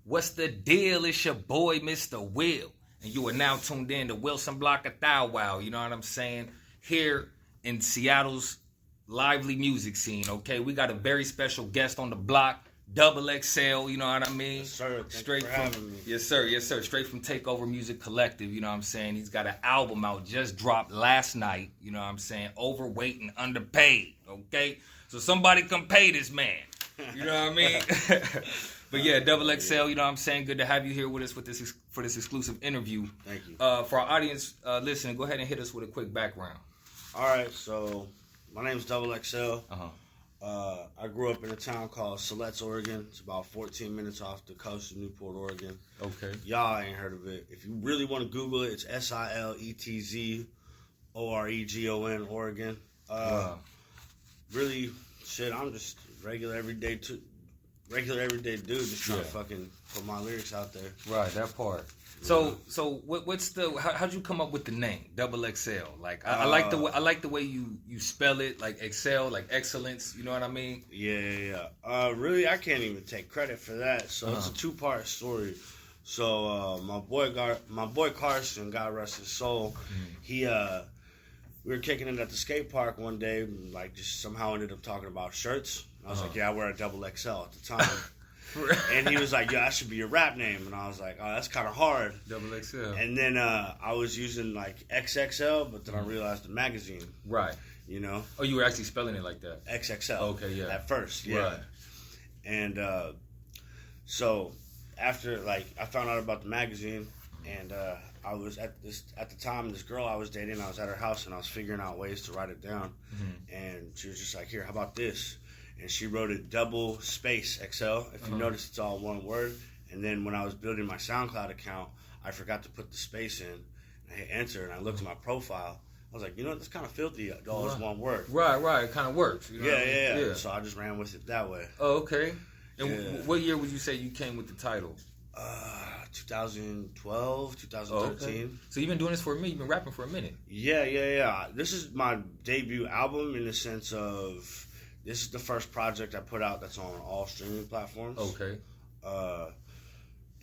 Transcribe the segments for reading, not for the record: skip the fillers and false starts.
What's the deal? It's your boy, Mr. Will. And you are now tuned in to Wilson Block of Thou Wow. You know what I'm saying? Here in Seattle's lively music scene, okay? We got a very special guest on the block, DoubleExcel, you know what I mean? Yes, sir. Straight from having me. Yes, sir. Yes, sir. Straight from TakeOver Music Collective, you know what I'm saying? He's got an album out, just dropped last night, you know what I'm saying? Overweight and Underpaid, okay? So somebody come pay this man. You know what I mean? But yeah, DoubleExcel, you know what I'm saying? Good to have you here with us for this exclusive interview. Thank you. For our audience listening, go ahead and hit us with a quick background. All right, so my name's DoubleExcel. Uh-huh. I grew up in a town called Siletz, Oregon. It's about 14 minutes off the coast of Newport, Oregon. Okay. Y'all ain't heard of it. If you really want to Google it, it's SILETZOREGON, Oregon. Wow. Really, shit, I'm just regular everyday dude, just trying to fucking put my lyrics out there. Right, that part. So what's how'd you come up with the name DoubleExcel? Like I like the way you spell it, like excel, like excellence. You know what I mean? Yeah. Really, I can't even take credit for that. So it's a two-part story. So my boy Carson, God rest his soul, we were kicking it at the skate park one day, and like just somehow ended up talking about shirts. I was like, yeah, I wear a DoubleExcel at the time. And he was like, yeah, that should be your rap name. And I was like, oh, that's kind of hard. DoubleExcel. And then I was using like XXL, but then I realized the magazine. Right. You know? Oh, you were actually spelling it like that? XXL. Okay, yeah. At first, yeah. Right. And so after, like, I found out about the magazine, and I was at the time, this girl I was dating, I was at her house, and I was figuring out ways to write it down. And she was just like, here, how about this? And she wrote it double space XL. If you notice, it's all one word. And then when I was building my SoundCloud account, I forgot to put the space in. I hit enter, and I looked at my profile. I was like, you know what, that's kind of filthy. All is one word. Right. It kind of works. You know yeah. So I just ran with it that way. Oh, okay. And what year would you say you came with the title? 2012, 2013. Oh, okay. So you've been doing this for a minute. You've been rapping for a minute. Yeah. This is my debut album in the sense of this is the first project I put out that's on all streaming platforms. Okay.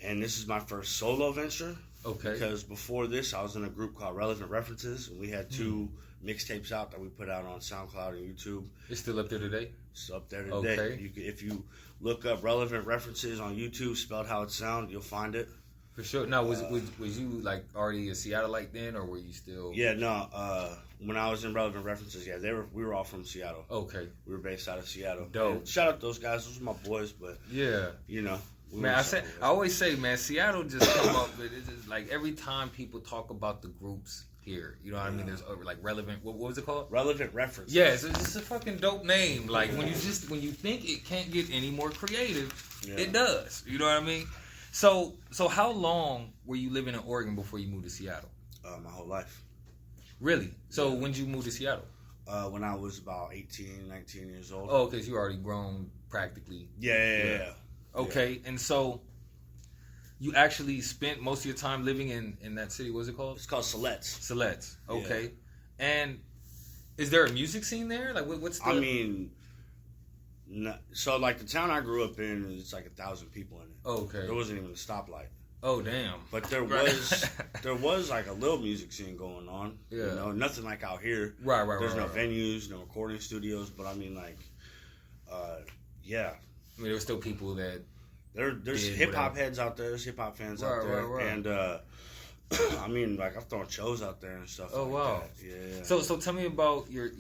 And this is my first solo venture. Okay. Because before this, I was in a group called Relevant References, and we had two mixtapes out that we put out on SoundCloud and YouTube. It's still up there today? It's up there today. Okay. If you look up Relevant References on YouTube, spelled how it sounds, you'll find it. For sure. Now, was you like already a Seattleite then, or were you still? Yeah, no. When I was in Relevant References, we were all from Seattle. Okay. We were based out of Seattle. Dope. And shout out those guys. Those are my boys, but yeah, you know. Man, I always say, man, Seattle just come up with it. Just like every time people talk about the groups here, you know what I mean? There's like relevant. What was it called? Relevant References. Yeah, so it's just a fucking dope name. Like when you think it can't get any more creative, it does. You know what I mean? So how long were you living in Oregon before you moved to Seattle? My whole life. Really? So when did you move to Seattle? When I was about 18, 19 years old. Oh, okay, so you already grown practically. Yeah. Okay, and so you actually spent most of your time living in that city. What's it called? It's called Siletz. Siletz. Okay. Yeah. And is there a music scene there? Like, what's the... I mean, so like the town I grew up in, it's like 1,000 people in it. Okay. There wasn't even a stoplight. Oh, damn. But there was like a little music scene going on. Yeah. You know, nothing like out here. Right. There's no venues, no recording studios, but I mean, like, yeah. I mean, there were still people that... There's hip-hop heads out there. There's hip-hop fans out there. Right. And, I mean, like, I've thrown shows out there and stuff like that. Yeah. So tell me about your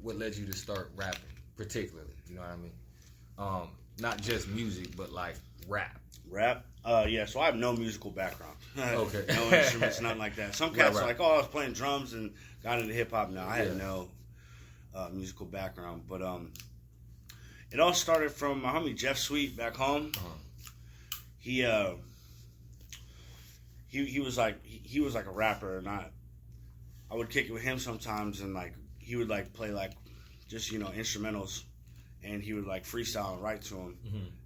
what led you to start rapping, particularly. You know what I mean? Not just music, but, like, rap. Rap? Yeah, so I have no musical background. Okay. No instruments, nothing like that. Some cats are like, oh, I was playing drums and got into hip-hop. No, I had no musical background. But, it all started from my homie Jeff Sweet back home. He was like a rapper, and I would kick it with him sometimes, and like he would like play like just instrumentals, and he would like freestyle and write to him.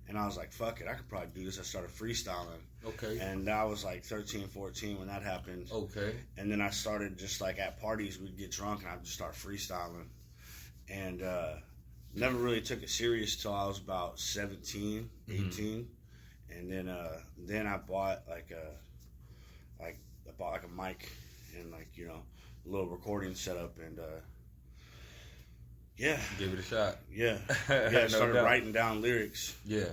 And I was like, fuck it, I could probably do this. I started freestyling. Okay. And I was like 13, 14 when that happened. Okay. And then I started just like at parties, we'd get drunk, and I'd just start freestyling, and never really took it serious till I was about 17, 18. and then I bought like a mic and like a little recording setup, and yeah, Give it a shot. yeah, No started doubt. writing down lyrics. Yeah.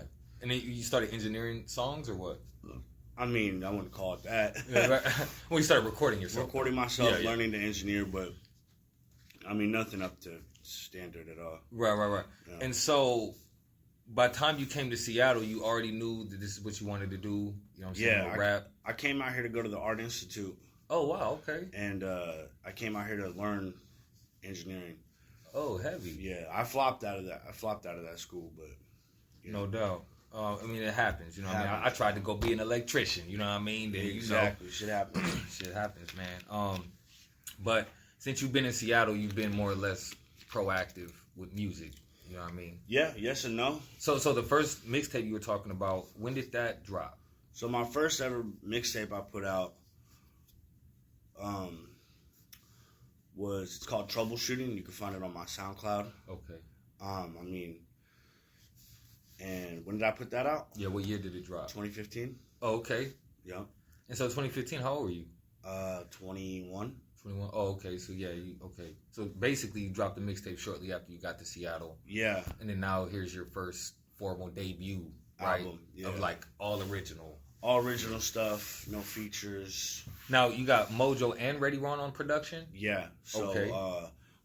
And then you started engineering songs or what? I mean, I wouldn't call it that. Yeah, right. When you started recording yourself. Recording myself, Yeah. learning to engineer, but I mean, nothing up to standard at all. Right. Yeah. And so, by the time you came to Seattle, you already knew that this is what you wanted to do. You know what I'm saying? Yeah, rap. I came out here to go to the Art Institute, Oh wow. Okay. and I came out here to learn engineering. Oh, heavy. Yeah, I flopped out of that school, but No doubt. I mean, it happens. You know what I mean? Happens. I tried to go be an electrician. You know what I mean? Then, exactly, shit happens. Shit happens, man. But since you've been in Seattle, you've been more or less proactive with music. You know what I mean? Yeah, yes and no. So the first mixtape you were talking about, when did that drop? So my first ever mixtape I put out it's called Troubleshooting. You can find it on my SoundCloud. Okay. I mean, and when did I put that out? Yeah, what year did it drop? 2015. Oh, okay. Yeah. And so 2015, how old were you? 21. 21. Oh, okay. So yeah, okay. So basically, you dropped the mixtape shortly after you got to Seattle, Yeah. and then now here's your first formal debut, right? Album, yeah. Of like all original. All original stuff, no features. Now you got Mojo and Ready Ron on production. Yeah. So Okay.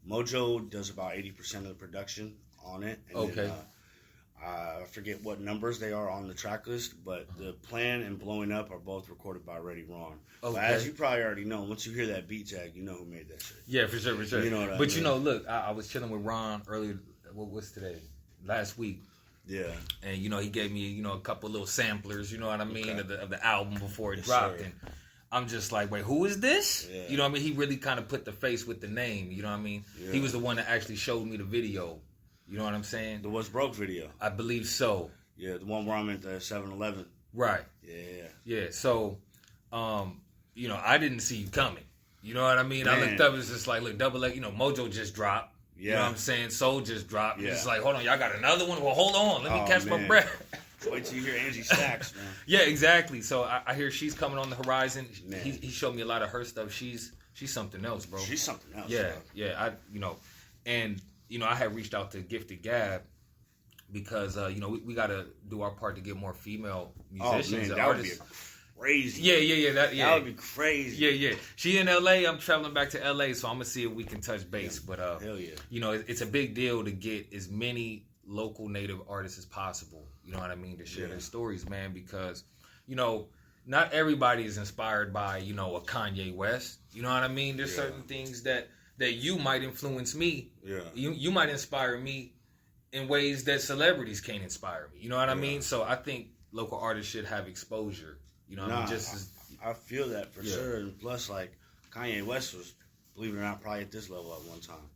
Mojo does about 80% of the production on it. And Okay. Then, I forget what numbers they are on the track list, but the Plan and Blowing Up are both recorded by Ready Ron. Okay. But as you probably already know, once you hear that beat tag, you know who made that shit. Yeah, for sure. You know what I But mean? you know, look, I was chilling with Ron earlier. What's today? Last week. Yeah. And you know, he gave me a couple little samplers. You know what I mean, Okay. of the album before it Yes, dropped. sir. And I'm just like, wait, who is this? Yeah. You know what I mean? He really kind of put the face with the name. You know what I mean? Yeah. He was the one that actually showed me the video. You know what I'm saying? The What's Broke video. I believe so. Yeah, the one where I'm at the 7-Eleven. Right. Yeah. So, you know, I didn't see you coming. You know what I mean? I Man. looked up, it's just like, look, Mojo just dropped. You know Yeah. what I'm saying? Soul just dropped. Yeah. It's like, hold on, y'all got another one? Well, hold on. Let me Oh, catch my man. breath. Wait till you hear Angie Stacks, man. Yeah, exactly. So I hear she's coming on the horizon. Man. He showed me a lot of her stuff. She's something else, bro. She's something else. Yeah, bro. yeah. I had reached out to Gifted Gab because we got to do our part to get more female musicians Oh, man, and that would be artists. crazy. Yeah. That would be crazy. Yeah. She in LA. I'm traveling back to LA, so I'm gonna see if we can touch base. But Hell yeah. it's a big deal to get as many local native artists as possible. You know what I mean? To share their stories, man, because not everybody is inspired by a Kanye West. You know what I mean? There's certain things that you might influence me. Yeah. You might inspire me in ways that celebrities can't inspire me. You know what I mean? So I think local artists should have exposure. You know what I mean? I feel that for Yeah. sure. And plus, like, Kanye West was, believe it or not, probably at this level at one time.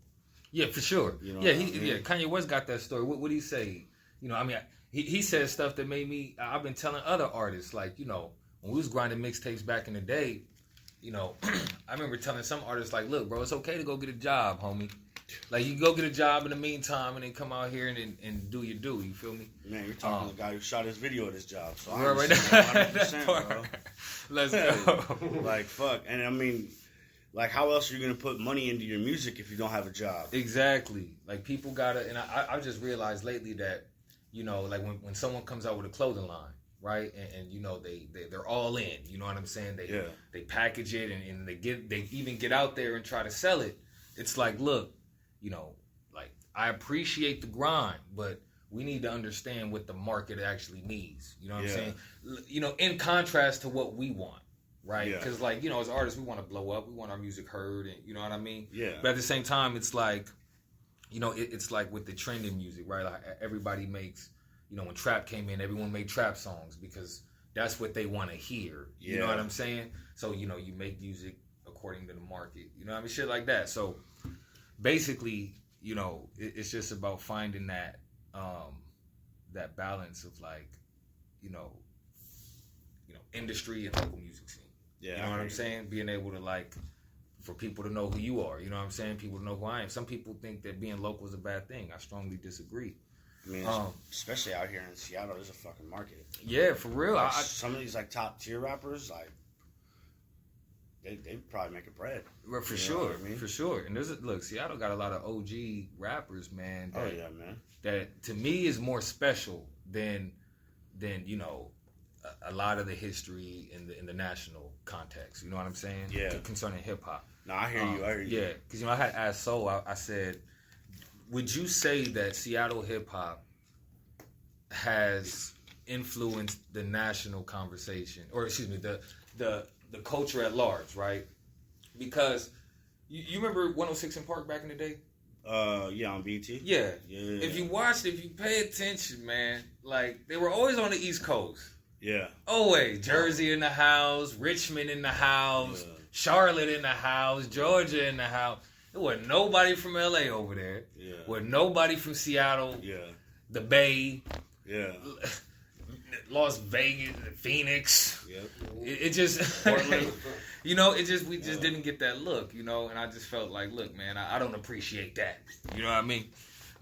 Yeah, for sure. You know Yeah, what I mean? Kanye West got that story. What did he say? He said stuff that made me. I've been telling other artists, like, when we was grinding mixtapes back in the day, I remember telling some artists, like, look, bro, it's okay to go get a job, homie. Like, you go get a job in the meantime and then come out here and do your do. You feel me? Man, you're talking to the guy who shot his video at his job. So I Right understand now. 100%, bro. Let's go. Like, fuck. And I mean, like, how else are you going to put money into your music if you don't have a job? Exactly. Like, people gotta, and I just realized lately that, like when someone comes out with a clothing line, right? And they're all in, you know what I'm saying? They package it and they even get out there and try to sell it. It's like, look, like, I appreciate the grind, but we need to understand what the market actually needs. You know what I'm saying? In contrast to what we want. Right, Yeah. because as artists, we want to blow up. We want our music heard, and you know what I mean. Yeah. But at the same time, it's like, it's like with the trending music, right? Like everybody makes, when trap came in, everyone made trap songs because that's what they want to hear. You know Yeah. what I'm saying? So you make music according to the market. You know what I mean? Shit like that. So basically, it's just about finding that that balance of like, industry and local music scene. Yeah, You know what I'm saying? Being able to, like, for people to know who you are. You know what I'm saying? People to know who I am. Some people think that being local is a bad thing. I strongly disagree. I mean, especially out here in Seattle, there's a fucking market. Yeah, for real. Like, some of these like top tier rappers, like they probably make a bread. For sure, I mean? For sure. And look, Seattle got a lot of OG rappers, man. That, man. That to me is more special than you know, a lot of the history in the national context. You know what I'm saying? Yeah. Concerning hip hop. No, I hear you. Yeah, because I had asked Soul. I said, would you say that Seattle hip hop has influenced the national conversation, or excuse me, the culture at large, right? Because you remember 106 in Park back in the day? Yeah, on BT. Yeah. If you pay attention, man, like they were always on the East Coast. Yeah. Always. Jersey in the house, Richmond in the house, Charlotte in the house, Georgia in the house. There wasn't nobody from LA over there. Yeah. Wasn't nobody from Seattle. Yeah. The Bay. Yeah. Las Vegas, Phoenix. Yep. It just, Portland. you know, we just didn't get that look, you know, and I just felt like, look, man, I don't appreciate that. You know what I mean?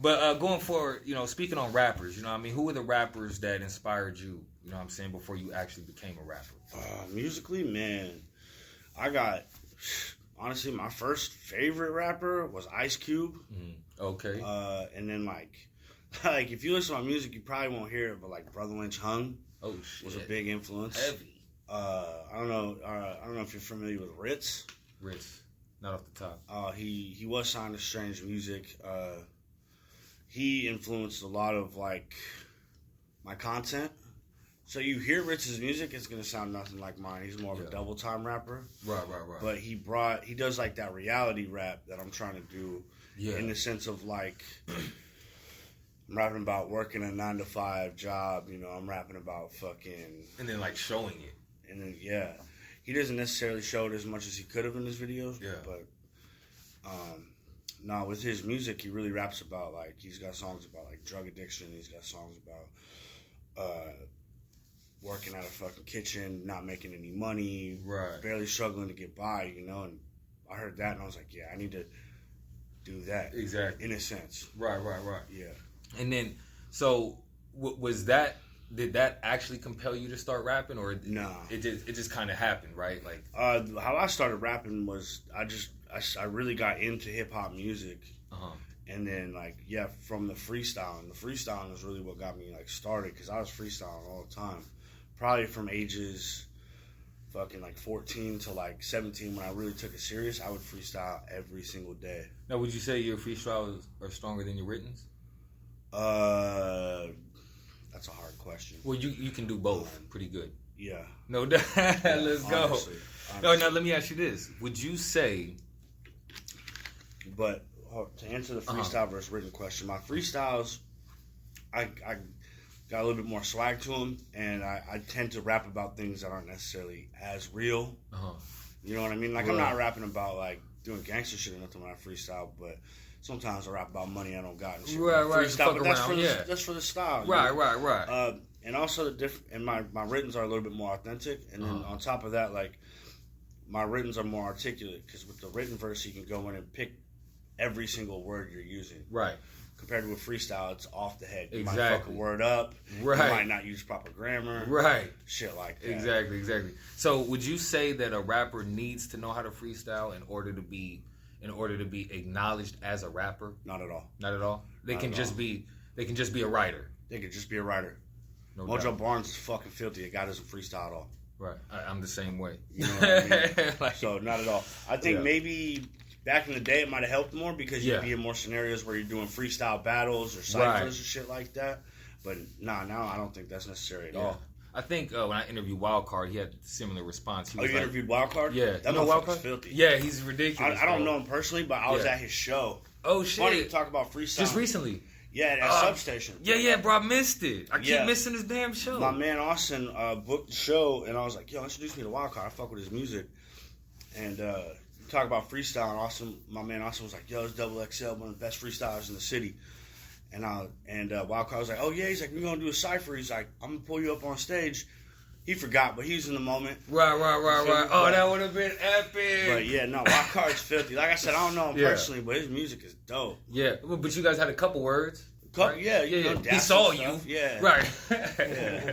But going forward, you know, speaking on rappers, you know what I mean, who were the rappers that inspired you, you know what I'm saying, before you actually became a rapper? Musically, man, honestly, my first favorite rapper was Ice Cube. Okay. And then like if you listen to my music, you probably won't hear it, but like Brother Lynch Hung was a big influence. Heavy. I don't know if you're familiar with Ritz. Ritz, not off the top. He was signed to Strange Music. He influenced a lot of like my content. So you hear Ritz's music, it's gonna sound nothing like mine. He's more of a double time rapper. Right. But he does like that reality rap that I'm trying to do. Yeah. In the sense of like I'm rapping about working a 9-to-5 job, you know, I'm rapping about fucking and then like showing it. And then he doesn't necessarily show it as much as he could have in his videos. Yeah. But no, with his music, he really raps about like he's got songs about like drug addiction. He's got songs about working at a fucking kitchen, not making any money, barely struggling to get by, you know. And I heard that and I was like, yeah, I need to do that. Exactly. In a sense. Right. Yeah. And then, so did that actually compel you to start rapping, or nah? It just kind of happened, right? Like how I started rapping was I really got into hip hop music, and then from the freestyling. The freestyling is really what got me like started, because I was freestyling all the time, probably from ages fucking like 14 to like 17 when I really took it serious. I would freestyle every single day. Now, would you say your freestyles are stronger than your writtens? That's a hard question. Well, you can do both pretty good. Yeah. No doubt. Let's go. Honestly. No, now let me ask you this. Would you say... But to answer the freestyle versus written question, my freestyles, I got a little bit more swag to them, and I tend to rap about things that aren't necessarily as real. You know what I mean? Like, I'm not rapping about, like, doing gangster shit or nothing when I freestyle, but... Sometimes I rap about money I don't got and shit. Right. Freestyle, but that's for the style. Right. And also my writtens are a little bit more authentic. And then on top of that, like my writtens are more articulate, because with the written verse you can go in and pick every single word you're using. Right. Compared to a freestyle, it's off the head. You exactly. might fuck a word up. Right. You might not use proper grammar. Right. Shit like that. Exactly. So would you say that a rapper needs to know how to freestyle in order to be acknowledged as a rapper? Not at all. Not at all. They can just be a writer. They could just be a writer. No Mojo doubt. Barnes is fucking filthy. A guy doesn't freestyle at all. Right. I'm the same way. You know what I mean? So not at all. I think maybe back in the day it might have helped more, because you'd be in more scenarios where you're doing freestyle battles or cyphers or shit like that. But now I don't think that's necessary at all. I think when I interviewed Wildcard, he had a similar response. He was you interviewed Wildcard? Yeah. That motherfucker's filthy. Yeah, he's ridiculous. I don't know him personally, but I was at his show. Oh, shit. Funny to talk about freestyle. Just recently. Yeah, at Substation. Yeah, bro, I missed it. I keep missing this damn show. My man Austin booked the show, and I was like, yo, introduce me to Wildcard. I fuck with his music. And talk about freestyle, and my man Austin was like, yo, it's DoubleExcel, one of the best freestylers in the city. And Wildcard was like, oh, yeah. He's like, we're going to do a cypher. He's like, I'm going to pull you up on stage. He forgot, but he was in the moment. Right. Oh, that would have been epic. But yeah, no, Wildcard's filthy. Like I said, I don't know him personally, but his music is dope. Yeah, but you guys had a couple words. Right? Yeah, He saw you. Yeah. Right. Yeah.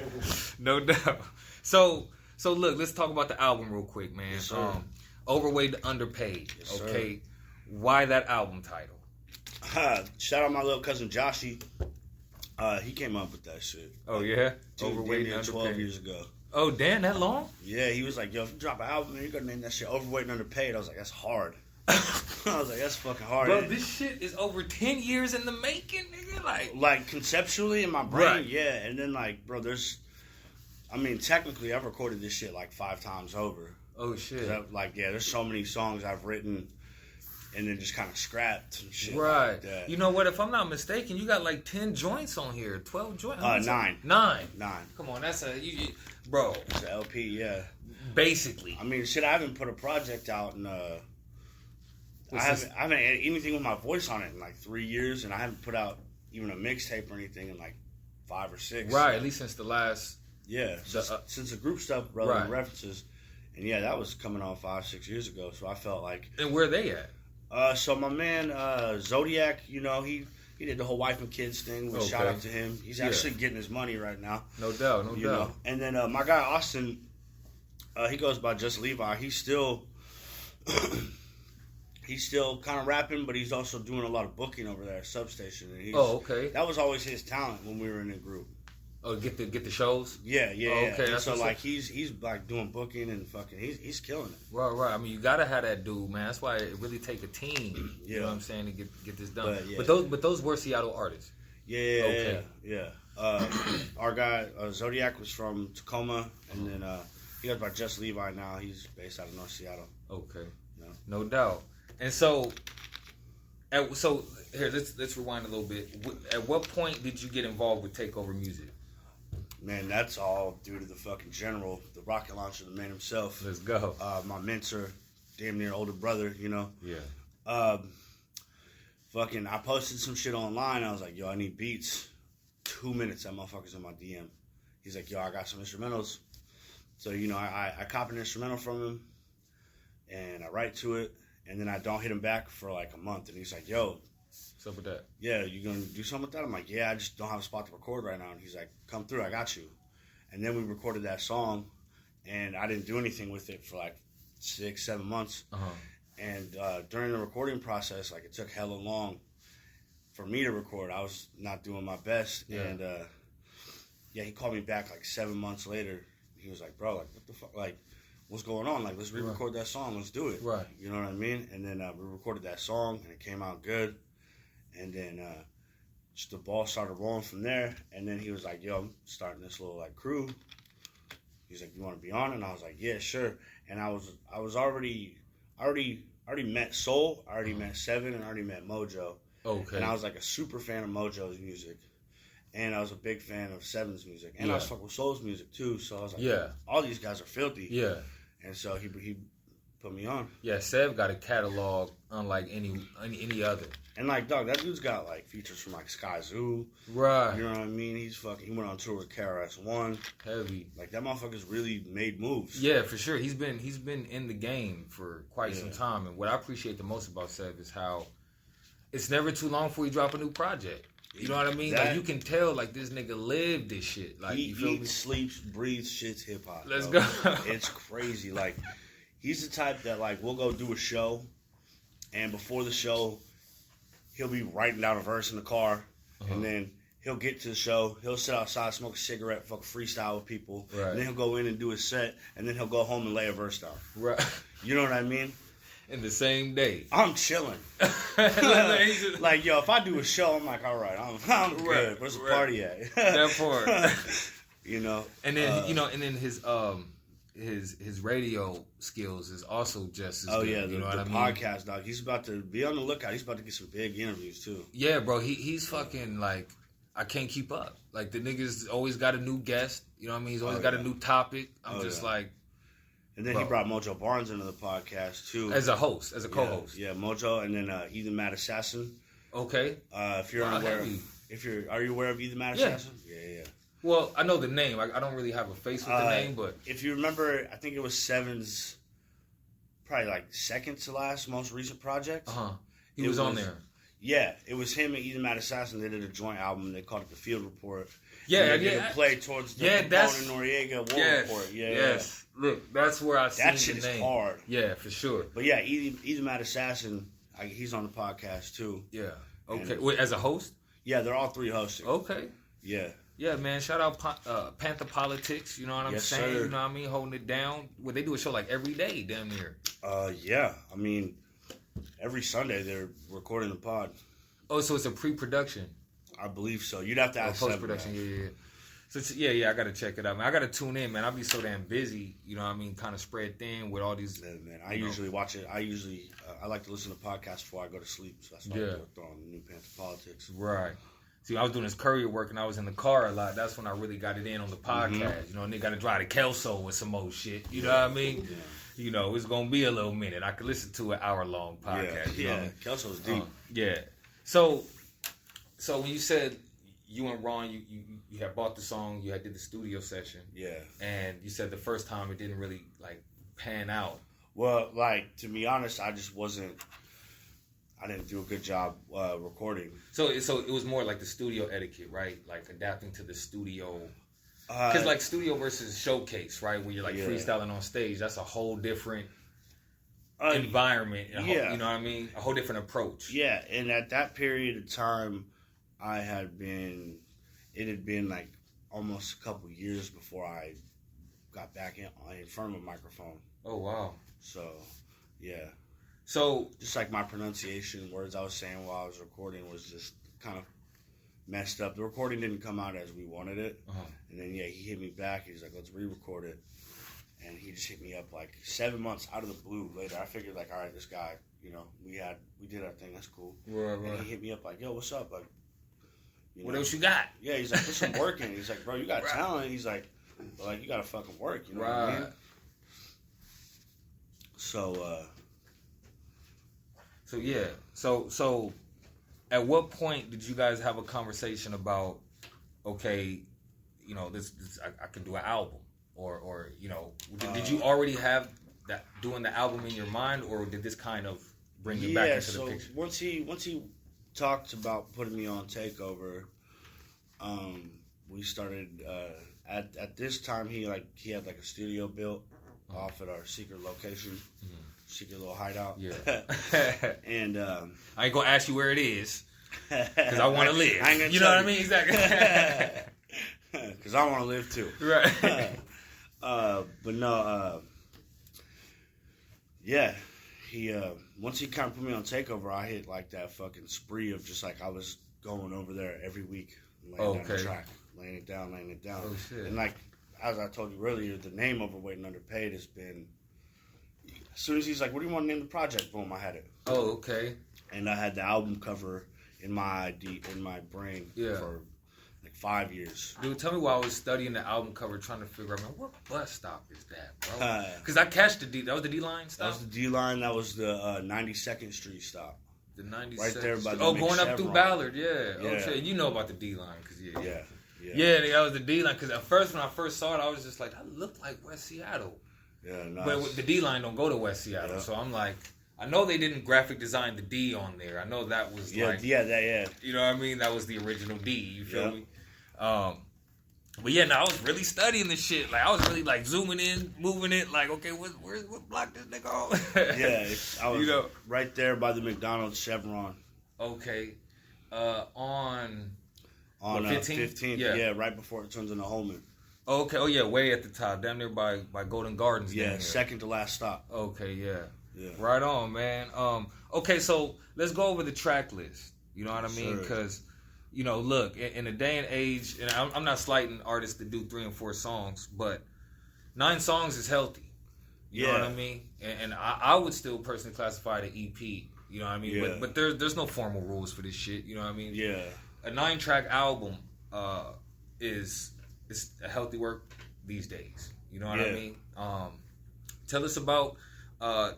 No doubt. So look, let's talk about the album real quick, man. Yes, sir. Overweight Underpaid. Yes, Okay. Why that album title? Shout out my little cousin Joshy. He came up with that shit. Oh yeah? Dude, Overweight damn near 12 Underpaid. years ago. Oh damn, that long? Yeah, he was like, yo, if you drop an album, man, you're gonna name that shit Overweight and Underpaid. I was like, that's hard. I was like, that's fucking hard. Bro, this shit is over 10 years in the making, nigga. Like conceptually in my brain, Right. yeah. And then like, bro, technically I've recorded this shit like 5 times over. Oh shit. There's so many songs I've written and then just kind of scrapped and shit. Right. Like that. You know what? If I'm not mistaken, you got like 10 joints on here. 12 joints? 9. 9. 9. Come on, bro. It's an LP, yeah. Basically. I mean, shit, I haven't put a project out in I haven't had anything with my voice on it in like 3 years, and I haven't put out even a mixtape or anything in like 5 or 6. Right, so. at least since the last. Yeah, since the group stuff, relevant references, and yeah, that was coming on 5-6 years ago. So I felt like. And where are they at? So my man Zodiac, he did the whole wife and kids thing. Which shout out to him. He's actually getting his money right now. No doubt, no doubt. And then my guy Austin, he goes by Just Levi. He's still kind of rapping, but he's also doing a lot of booking over there at Substation. And okay. That was always his talent when we were in the group. Oh, get the shows. Yeah. Okay, and so like he's like doing booking and fucking he's killing it. Right. I mean, you gotta have that dude, man. That's why it really take a team. You know what I'm saying, to get this done. But those were Seattle artists. Yeah. Our guy Zodiac was from Tacoma, and then he goes by Just Levi now. He's based out of North Seattle. Okay. No doubt. And so here, let's rewind a little bit. At what point did you get involved with TakeOver Music? Man, that's all due to the fucking general, the rocket launcher, the man himself. Let's go. My mentor, damn near older brother, Yeah. I posted some shit online. I was like, yo, I need beats. 2 minutes, that motherfucker's in my DM. He's like, yo, I got some instrumentals. So, I cop an instrumental from him, and I write to it, and then I don't hit him back for like a month. And he's like, yo, what's up with that? Yeah, you gonna do something with that? I'm like, yeah, I just don't have a spot to record right now. And he's like, come through, I got you. And then we recorded that song, and I didn't do anything with it for like 6-7 months. And during the recording process, like, it took hella long for me to record. I was not doing my best. Yeah. And he called me back like 7 months later. He was like, bro, like, what the fuck, like, what's going on? Like, let's re-record that song. Let's do it. Right. You know what I mean? And then we recorded that song, and it came out good. And then just the ball started rolling from there. And then he was like, yo, I'm starting this little like crew. He's like, you want to be on it? And I was like, yeah, sure. And I was already met Soul. I already met Seven, and I already met Mojo. Okay. And I was like a super fan of Mojo's music. And I was a big fan of Seven's music. And I was fucking with Soul's music too. So I was like, all these guys are filthy. Yeah. And so he put me on. Yeah, Sev got a catalog unlike any other. And like, dog, that dude's got like features from like Sky Zoo. Right. You know what I mean? He went on tour with KRS-One. Heavy. Like, that motherfucker's really made moves. Yeah, for sure. He's been in the game for quite some time. And what I appreciate the most about Sev is how it's never too long before you drop a new project. You know what I mean? Like, you can tell, like, this nigga lived this shit. Like, he eats, sleeps, breathes, shit's hip-hop. Let's bro. go. It's crazy. Like, he's the type that, like, we'll go do a show, and before the show, he'll be writing down a verse in the car, and then he'll get to the show, he'll sit outside, smoke a cigarette, fuck freestyle with people, and then he'll go in and do his set, and then he'll go home and lay a verse down. Right. You know what I mean? In the same day. I'm chilling. Like, yo, if I do a show, I'm like, all right, I'm good. Where's the party at? That part. You know. And then his radio skills is also just as good. Yeah, you know the what I mean? podcast, dog. He's about to be on the lookout. He's about to get some big interviews too. Yeah, bro. He's fucking like, I can't keep up. Like, the nigga's always got a new guest. You know what I mean? He's always got a new topic. I'm just like. And then he brought Mojo Barnes into the podcast too, as a host, as a co-host. Yeah, Mojo, and then Ethan Mad Assassin. Okay. If you're unaware, are you aware of Ethan Mad Assassin? Yeah. Well, I know the name. I don't really have a face with the name, but if you remember, I think it was Seven's probably like second to last most recent project. He was on there. Yeah, it was him and Ethan Mad Assassin. They did a joint album. They called it The Field Report. Yeah, they did a play towards the Capone and Noriega War Report. Yeah, yes. Look, that's where I see the name. That shit is hard. Yeah, for sure. But yeah, Ethan Mad Assassin, he's on the podcast too. Yeah. Okay. Wait, as a host? Yeah, they're all three hosting. Okay. Yeah. Yeah, man. Shout out Panther Politics. You know what I'm saying? Sir. You know what I mean? Holding it down. Well, they do a show like every day, damn near. Yeah. I mean, every Sunday they're recording the pod. Oh, so it's a pre-production. I believe so. You'd have to ask post-production. Yeah. So I gotta check it out, man. I gotta tune in, man. I'll be so damn busy. You know what I mean? Kind of spread thin with all these. Yeah, man. I usually watch it. I like to listen to podcasts before I go to sleep. So that's why I do it on the new Panther Politics. Right. See, I was doing this courier work and I was in the car a lot. That's when I really got it in on the podcast. Mm-hmm. You know, and they got to drive to Kelso with some old shit. You know what I mean? Yeah. You know, it's going to be a little minute. I could listen to an hour-long podcast. Yeah, Kelso's deep. Yeah. So when you said you and Ron, you had bought the song, you had did the studio session. Yeah. And you said the first time it didn't really, like, pan out. Well, like, to be honest, I didn't do a good job recording. So it was more like the studio etiquette, right? Like adapting to the studio. Because like studio versus showcase, right? Where you're like freestyling on stage, that's a whole different environment. You know what I mean? A whole different approach. Yeah, and at that period of time, it had been like almost a couple years before I got back in front of a microphone. Oh, wow. So, yeah. So just like my pronunciation, words I was saying while I was recording was just kind of messed up. The recording didn't come out as we wanted it. And then, he hit me back. He's like, let's re-record it. And he just hit me up like 7 months out of the blue later. I figured like, all right, this guy, you know, we did our thing. That's cool. Right. And he hit me up like, yo, what's up? Like, what else you got? Yeah, he's like, put some work in. He's like, bro, you got talent. He's like, but like, you got to fucking work. You know what I mean? So at what point did you guys have a conversation about, okay, you know, this I can do an album, or you know, did you already have that doing the album in your mind, or did this kind of bring you back into the picture? once he talked about putting me on TakeOver, we started at this time he had like a studio built off at our secret location. Secret little hideout. Yeah. And I ain't gonna ask you where it is because I want to live. I ain't gonna you know what I mean? Exactly. Because I want to live too. Right. But no. Yeah. He once he kind of put me on TakeOver, I hit like that fucking spree of just like I was going over there every week, laying down the track, laying it down. Oh shit. And like as I told you earlier, the name Overweight and Underpaid has been. As soon as he's like, what do you want to name the project? Boom, I had it. Oh, okay. And I had the album cover in my brain for like 5 years. Dude, tell me while I was studying the album cover, trying to figure out, man, what bus stop is that, bro? Because I catch the D. That was the D-line stop? That was the D-line. That was the 92nd Street stop. The 92nd Right there by the going up through Ballard, yeah. Okay, you know about the D-line. Cause Yeah, that was the D-line. Because at first, when I first saw it, I was just like, that looked like West Seattle. Yeah, nice. But the D-line don't go to West Seattle, so I'm like, I know they didn't graphic design the D on there. I know that was You know what I mean? That was the original D. You feel me? But yeah, no, I was really studying this shit. Like I was really like zooming in, moving it. Like, okay, what block this nigga on? Yeah, I was right there by the McDonald's Chevron. Okay, on 15th. Yeah, right before it turns into Holman. Okay. Oh yeah, way at the top, down there by Golden Gardens. Yeah, second to last stop. Okay, yeah. Right on, man. Okay, so let's go over the track list. You know what I mean? Because you know, look, in a day and age, and I'm not slighting artists that do 3 and 4 songs, but 9 songs is healthy. You know what I mean? And I would still personally classify it an EP. You know what I mean? Yeah. But there's no formal rules for this shit. You know what I mean? Yeah. A 9-track album is a healthy work these days. You know what I mean? Tell us about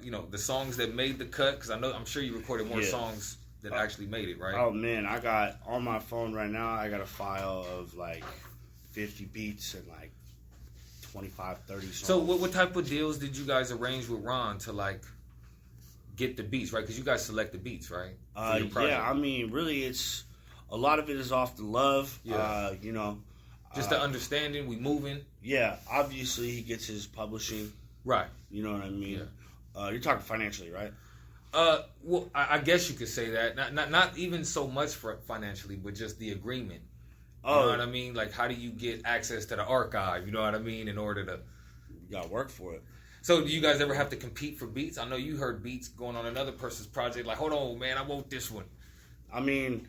you know, the songs that made the cut, because I'm sure you recorded more songs that actually made it, right? Oh man, I got on my phone right now. I got a file of like 50 beats and like 25, 30 songs. So what type of deals did you guys arrange with Ron to like get the beats, right? Because you guys select the beats, right? For your project. Yeah, I mean, really, it's a lot of it is off the love. Yeah. You know, just the understanding, we moving. Yeah, obviously he gets his publishing. Right. You know what I mean? Yeah. You're talking financially, right? Well, I guess you could say that. Not even so much for financially, but just the agreement. You know what I mean? Like, how do you get access to the archive? You know what I mean? In order to, you gotta work for it. So, do you guys ever have to compete for beats? I know you heard beats going on another person's project. Like, hold on, man, I want this one. I mean,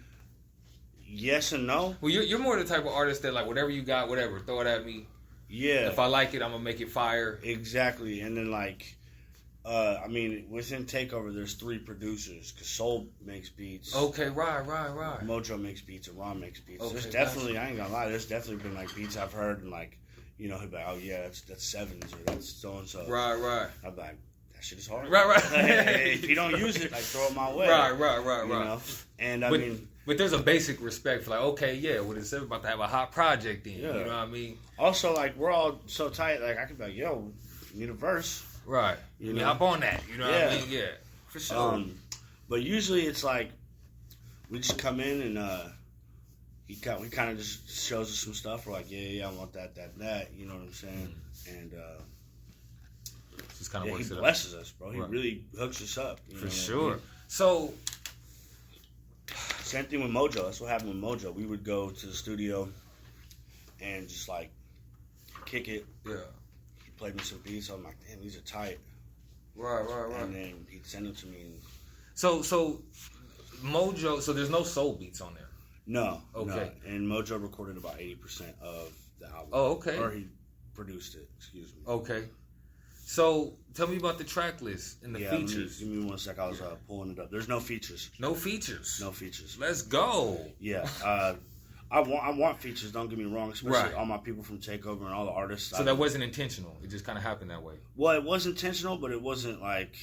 yes and no. Well, you're more the type of artist that, like, whatever you got, whatever, throw it at me. Yeah. If I like it, I'm gonna make it fire. Exactly. And then, like, I mean, within TakeOver, there's 3 producers. Cause Soul makes beats. Okay, right. Mojo makes beats, and Ron makes beats. Okay, There's definitely, I ain't gonna lie, there's definitely been like beats I've heard, and like, you know, he'll be like, oh yeah, that's Sevens, or that's so and so. Right. I'm like, that shit is hard. Right. Hey, if you don't use it, like, throw it my way. Right. You know? And I mean, but there's a basic respect for, like, okay, yeah, well, it's about to have a hot project in. Yeah. You know what I mean? Also, like, we're all so tight. Like, I could be like, yo, you need a verse. Right. You know, hop on that. You know what I mean? Yeah. For sure. But usually it's like we just come in and he kind of just shows us some stuff. We're like, yeah, I want that. You know what I'm saying? And just kind of works he it blesses us, bro. He Right. really hooks us up. You know For what I sure. mean? So Same thing with Mojo. That's what happened with Mojo. We would go to the studio and just like kick it. yeah. He played me some beats. I'm like, damn, these are tight. Right. And then he'd send them to me. And, So Mojo. So there's no soul beats on there. no. Okay. No. And Mojo recorded about 80% of the album. Oh, okay. Or he produced it. Excuse me. Okay. So tell me about the track list and the features. Give me 1 sec. I was pulling it up. There's no features. No features. No features. Let's go. Yeah. I want features. Don't get me wrong. Especially all my people from TakeOver and all the artists. So that wasn't intentional. It just kind of happened that way. Well, it was intentional, but it wasn't like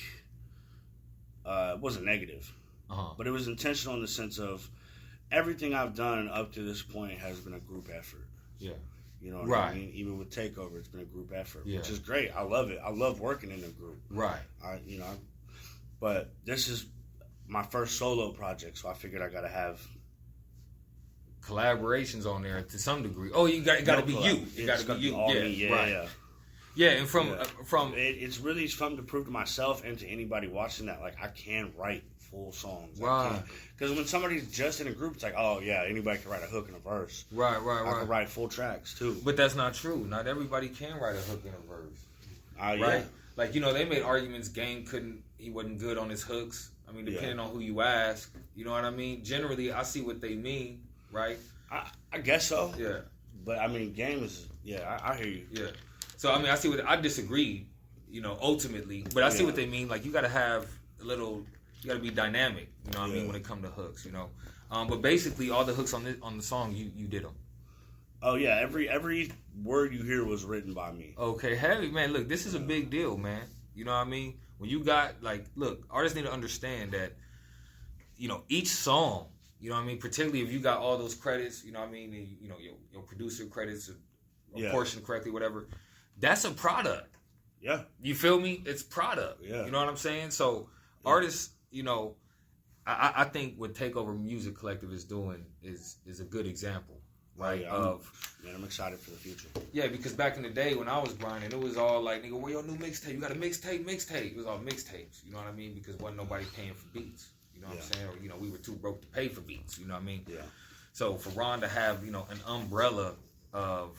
it wasn't negative. But it was intentional in the sense of everything I've done up to this point has been a group effort. Yeah. You know what I mean? Even with TakeOver, it's been a group effort, which is great. I love it. I love working in a group. Right. But this is my first solo project, so I figured I got to have collaborations on there to some degree. Oh, you got to be you. You got to be you. Yeah, and from it's really something to prove to myself and to anybody watching that, like, I can write full songs. Right. Because when somebody's just in a group, it's like, oh yeah, anybody can write a hook and a verse. Right. I can write full tracks too. But that's not true. Not everybody can write a hook and a verse. Right? Yeah. Like, they made arguments Game he wasn't good on his hooks. I mean, depending on who you ask. You know what I mean? Generally, I see what they mean, right? I guess so. Yeah. But I mean, Game is, I hear you. Yeah. So, I mean, I disagree, ultimately. But I see what they mean. Like, you got to have you got to be dynamic, you know what I mean, when it comes to hooks, But basically, all the hooks on the song, you did them. Oh, yeah. Every word you hear was written by me. Okay, heavy, man. Look, this is a big deal, man. You know what I mean? When you got, like, look, artists need to understand that, each song, you know what I mean? Particularly if you got all those credits, you know what I mean? And, your producer credits, portion correctly, whatever. That's a product. Yeah. You feel me? It's product. Yeah. You know what I'm saying? So, artists, I think what TakeOver Music Collective is doing is a good example, right? I'm excited for the future. Yeah, because back in the day when I was grinding, it was all like, nigga, where your new mixtape? You got a mixtape? It was all mixtapes. You know what I mean? Because wasn't nobody paying for beats. You know what I'm saying? Or, we were too broke to pay for beats. You know what I mean? Yeah. So for Ron to have, an umbrella of,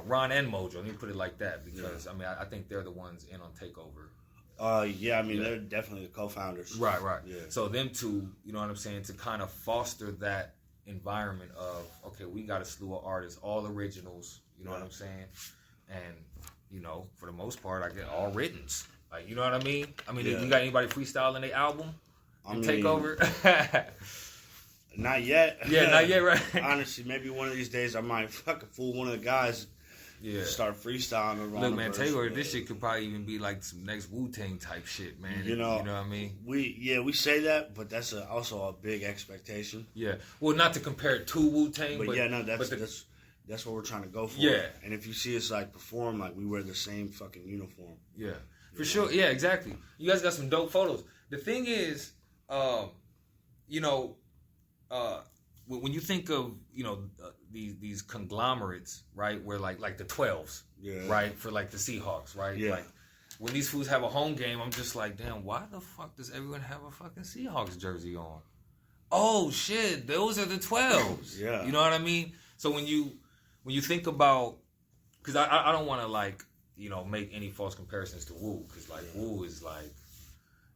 Ron and Mojo, let me put it like that, because, I think they're the ones in on TakeOver. They're definitely the co-founders. Right. Yeah. So them two, you know what I'm saying, to kind of foster that environment of, okay, we got a slew of artists, all originals, you know what I'm saying? And, for the most part, I get all writtens. Like, you know what I mean? You got anybody freestyling their album? TakeOver? Not yet. Yeah, not yet, right? Honestly, maybe one of these days I might fucking fool one of the guys. Yeah. Start freestyling around. Look, man, TakeOver, this shit could probably even be like some next Wu-Tang type shit, man. You know what I mean? We say that, but that's also a big expectation. Yeah. Well, not to compare it to Wu-Tang, but that's what we're trying to go for. Yeah. And if you see us like perform, like we wear the same fucking uniform. Yeah. For sure. Yeah, exactly. You guys got some dope photos. the thing is, you know, when you think of, you know, these conglomerates, right, where like the 12s, right, for like the Seahawks, right, like when these fools have a home game, I'm just like, damn, why the fuck does everyone have a fucking Seahawks jersey on? Oh shit, those are the 12s. You know what I mean? So when you think about, because I don't want to like, you know, make any false comparisons to Woo, because like Woo is like,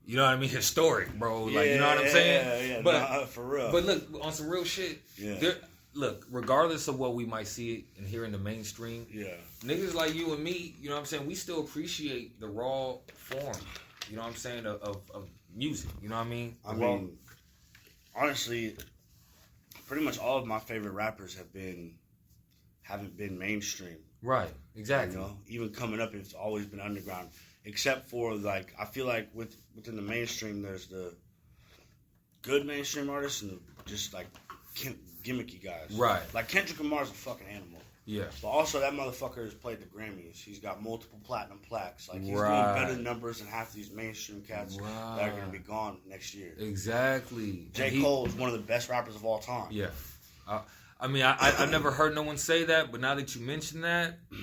you know what I mean, historic, bro. Like, you know what I'm saying? Yeah, but for real. But look, on some real shit. Look, regardless of what we might see and hear in the mainstream, niggas like you and me, you know what I'm saying, we still appreciate the raw form, you know what I'm saying, of music, you know what I mean? I mean, honestly, pretty much all of my favorite rappers haven't been mainstream. Right, exactly. You know, even coming up, it's always been underground. Except for, like, I feel like within the mainstream, there's the good mainstream artists and just, like, gimmicky guys. Right. Like, Kendrick Lamar's a fucking animal. Yeah. But also, that motherfucker has played the Grammys. He's got multiple platinum plaques. Like, he's doing better numbers than half these mainstream cats that are going to be gone next year. Exactly. J. Cole is one of the best rappers of all time. Yeah. I mean, I've never heard no one say that, but now that you mention that, you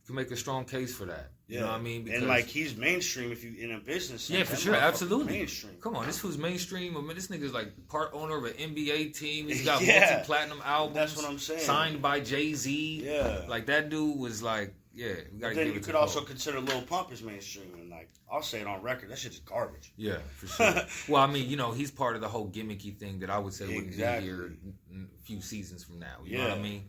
can make a strong case for that. You know what I mean? Because, and like, he's mainstream if you in a business sense. Yeah, for sure, absolutely. Mainstream. Come on, this who's mainstream. I mean, this nigga's like part owner of an NBA team. He's got multi-platinum albums. That's what I'm saying. Signed by Jay-Z. Yeah. Like, that dude was like, we gotta give it to Then you could also consider Lil Pump as mainstream, and like, I'll say it on record, that shit's garbage. Yeah, for sure. Well, I mean, you know, he's part of the whole gimmicky thing that I would say wouldn't be here in a few seasons from now. You know what I mean?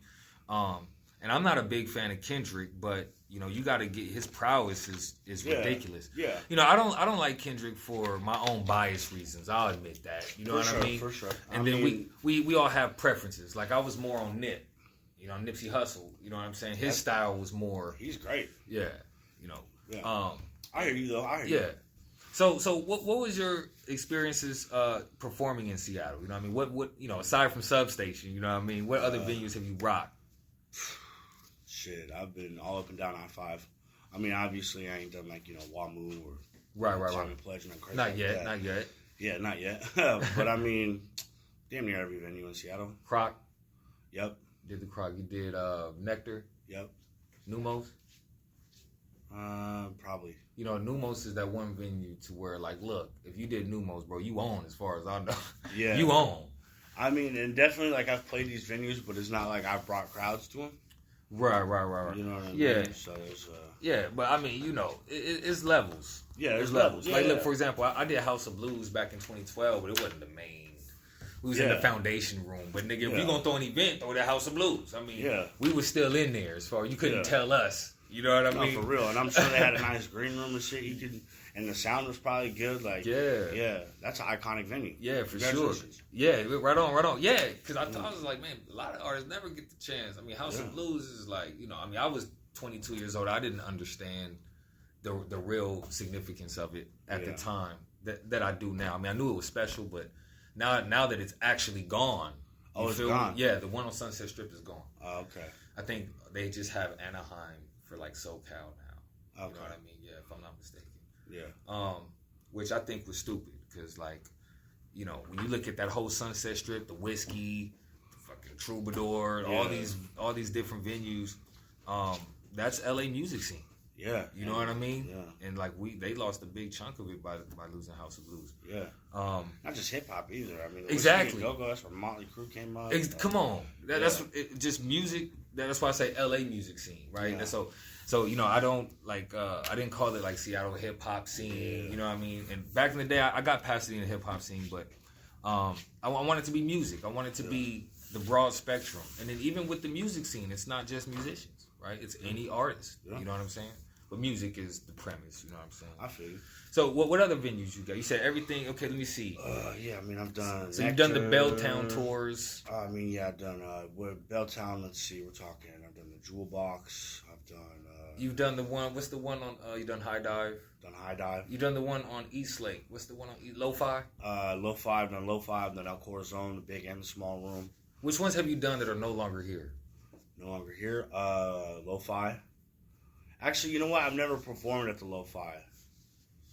And I'm not a big fan of Kendrick, but you know, you got to get his prowess is ridiculous. Yeah. You know, I don't like Kendrick for my own bias reasons. I'll admit that. You know what I mean? For sure. And then we all have preferences. Like, I was more on Nip. You know, Nipsey Hussle. You know what I'm saying? His style was more. He's great. Yeah. You know. Yeah. I hear you though. I hear you. So what was your experiences performing in Seattle? You know what I mean? What you know, aside from Substation, you know what I mean? What other venues have you rocked? Shit, I've been all up and down I-5. I mean, obviously, I ain't done like, you know, WAMU or right. Pledge and crazy. Not yet. Yeah, not yet. But I mean, damn near every venue in Seattle. Croc. Yep. Did the Croc? You did Nectar. Yep. Numos. Probably. You know, Numos is that one venue to where, like, look, if you did Numos, bro, you own as far as I know. Yeah. You own. I mean, and definitely, like, I've played these venues, but it's not like I've brought crowds to them. Right. You know what I mean? Yeah. So it's, yeah, but I mean, you know, it's levels. Yeah, there's levels. Like, look, for example, I did House of Blues back in 2012, but it wasn't the main. We was in the foundation room. But, nigga, if you going to throw an event, throw the House of Blues. I mean, we was still in there as far. You couldn't tell us. You know what I mean? No, for real. And I'm sure they had a nice green room and shit. And the sound was probably good. Like, yeah, that's an iconic venue. Yeah, for sure. Yeah, right on. Yeah, because I thought, I was like, man, a lot of artists never get the chance. I mean, House of Blues is like, you know, I mean, I was 22 years old. I didn't understand the real significance of it at the time that I do now. I mean, I knew it was special, but now that it's actually gone. Oh, it's gone? Yeah, the one on Sunset Strip is gone. Oh, okay. I think they just have Anaheim for like SoCal now. Okay. You know what I mean? Yeah, if I'm not mistaken. Yeah. Which I think was stupid because, like, you know, when you look at that whole Sunset Strip, the Whiskey, the fucking Troubadour, all these different venues, that's LA music scene. Yeah. You know what I mean? Yeah. And like they lost a big chunk of it by losing House of Blues. Yeah. Not just hip hop either. I mean, exactly. Go-Go, that's where Motley Crue came up. Come on, that's just music. That's why I say LA music scene, right? Yeah. And so you know, I don't like I didn't call it like Seattle hip hop scene. Yeah. You know what I mean? And back in the day, I got past it in the hip hop scene, but I want it to be music. I want it to be the broad spectrum. And then even with the music scene, it's not just musicians, right? It's any artist. You know what I'm saying? But music is the premise, you know what I'm saying? I feel you. So what other venues you got? You said everything. Okay, let me see. Yeah, I mean, I've done. So you've done the Belltown tours. I mean, yeah, I've done. Belltown. Let's see, we're talking. I've done the Jewel Box. I've done. You've done the one. What's the one on? You done High Dive. Done High Dive. You done the one on East Lake. What's the one on Lo-Fi? Lo-Fi. I've done Lo-Fi. I've done El Corazon, the big and the small room. Which ones have you done that are no longer here? No longer here. Lo-Fi. Actually, you know what? I've never performed at the Lo-Fi.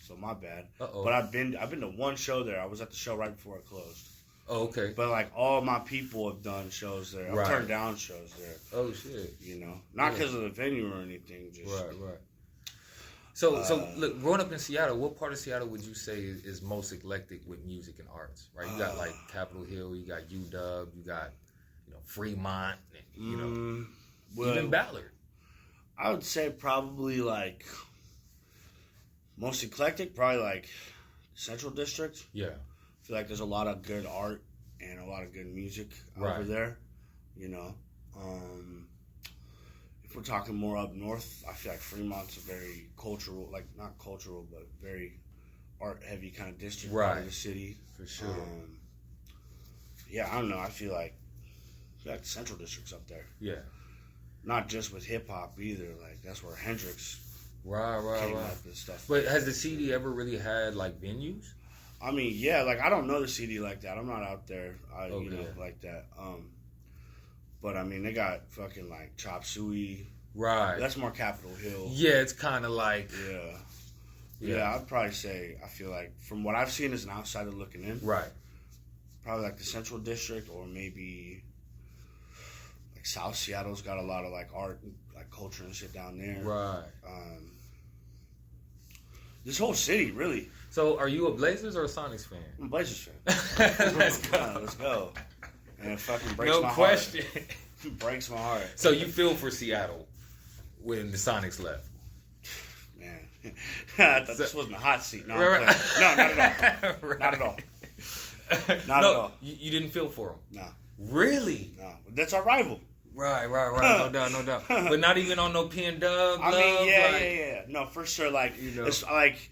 so my bad. Uh-oh. But I've been to one show there. I was at the show right before it closed. Oh, okay. But like all my people have done shows there. I've turned down shows there. Oh shit. You know, not because of the venue or anything. Just right. So look, growing up in Seattle, what part of Seattle would you say is most eclectic with music and arts? Right, you got like Capitol Hill, you got UW, you got Fremont, even Ballard. I would say probably like most eclectic, probably like Central District. Yeah. I feel like there's a lot of good art and a lot of good music over there, you know. If we're talking more up north, I feel like Fremont's a very cultural, like not cultural, but very art-heavy kind of district part of the city. For sure. Yeah, I don't know. I feel like the Central District's up there. Yeah. Not just with hip-hop either. Like, that's where Hendrix came up and stuff. But has the CD ever really had, like, venues? I mean, yeah, like, I don't know the CD like that. I'm not out there, like that. But, I mean, they got fucking, like, Chop Suey. Right. That's more Capitol Hill. Yeah, it's kind of like... Yeah, I'd probably say, I feel like, from what I've seen as an outsider looking in. Right. Probably, like, the Central District or maybe, like, South Seattle's got a lot of, like, art, like, culture and shit down there. Right. This whole city, really. So, are you a Blazers or a Sonics fan? I'm a Blazers fan. Let's go. Let's go. And it fucking breaks my heart. No question. It breaks my heart. So you feel for Seattle when the Sonics left? Man, I thought this wasn't a hot seat. No, right. No, not at all. Right. Not at all. Not at all. You didn't feel for them? No. Really? No. That's our rival. Right. No doubt. But not even on no P and Dub. I mean, yeah. No, for sure. Like, it's like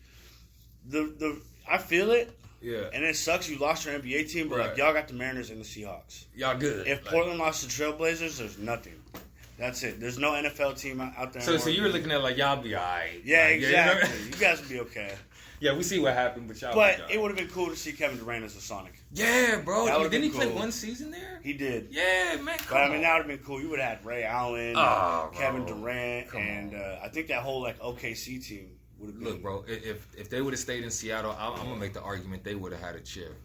the I feel it. Yeah. And it sucks you lost your NBA team, but like y'all got the Mariners and the Seahawks. Y'all good. If Portland lost the Trailblazers, there's nothing. That's it. There's no NFL team out there. So you were looking at like y'all be alright. Yeah, like, exactly. You guys will be okay. Yeah, we see what happened, but y'all. But it would have been cool to see Kevin Durant as a Sonic. Yeah, bro. Didn't he play cool. one season there? He did. Yeah, man. But I mean, that would have been cool. You would have had Ray Allen, Kevin Durant, and I think that whole like OKC team would have been. Look, bro. If they would have stayed in Seattle, I'm gonna make the argument they would have had a chip.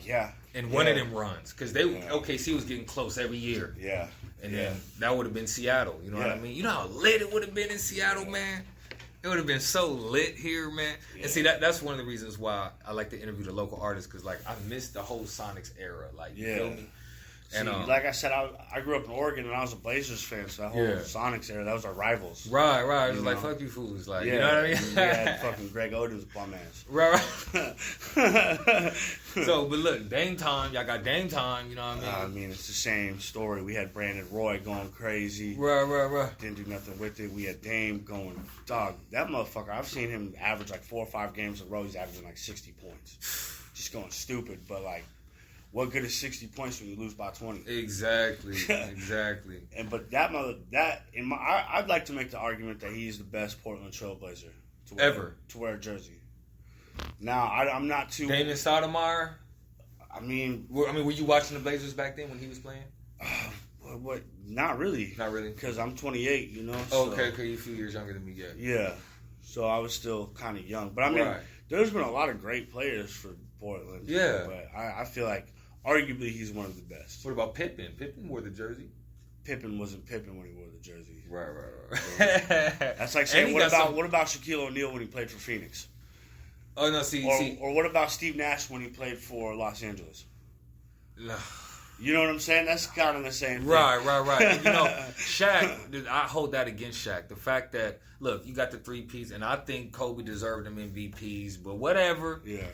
Yeah. And one of them runs, because OKC was getting close every year. Yeah. And then that would have been Seattle. You know what I mean? You know how lit it would have been in Seattle, man? It would have been so lit here, man. Yeah. And see, that's one of the reasons why I like to interview the local artists, because, like, I missed the whole Sonics era. Like, you feel me? And like I said, I grew up in Oregon and I was a Blazers fan, so that whole Sonics era, that was our rivals. Right. It was like, fuck you fools. Like, you know what I mean? We had fucking Greg Oden's bum ass. Right. So, but look, Dame Time, y'all got Dame Time, you know what I mean? I mean, it's the same story. We had Brandon Roy going crazy. Right. Didn't do nothing with it. We had Dame going, dog, that motherfucker, I've seen him average like 4 or 5 games in a row. He's averaging like 60 points. Just going stupid, but like, what good is 60 points when you lose by 20? Exactly. And but I'd like to make the argument that he's the best Portland Trailblazer to wear a jersey. Now I'm not too. Damon Stoudemire. I mean, were you watching the Blazers back then when he was playing? What? Not really. Not really. Because I'm 28, you know. Okay, you're a few years younger than me, yeah. Yeah. So I was still kind of young, but I mean, there's been a lot of great players for Portland. Yeah. But I feel like. Arguably, he's one of the best. What about Pippen? Pippen wore the jersey. Pippen wasn't Pippen when he wore the jersey. Right. So, that's like saying, what about Shaquille O'Neal when he played for Phoenix? Oh, no, see. Or what about Steve Nash when he played for Los Angeles? You know what I'm saying? That's kind of the same thing. Right. You know, Shaq, I hold that against Shaq. The fact that, look, you got the 3-piece, and I think Kobe deserved them MVPs, but whatever. Yeah.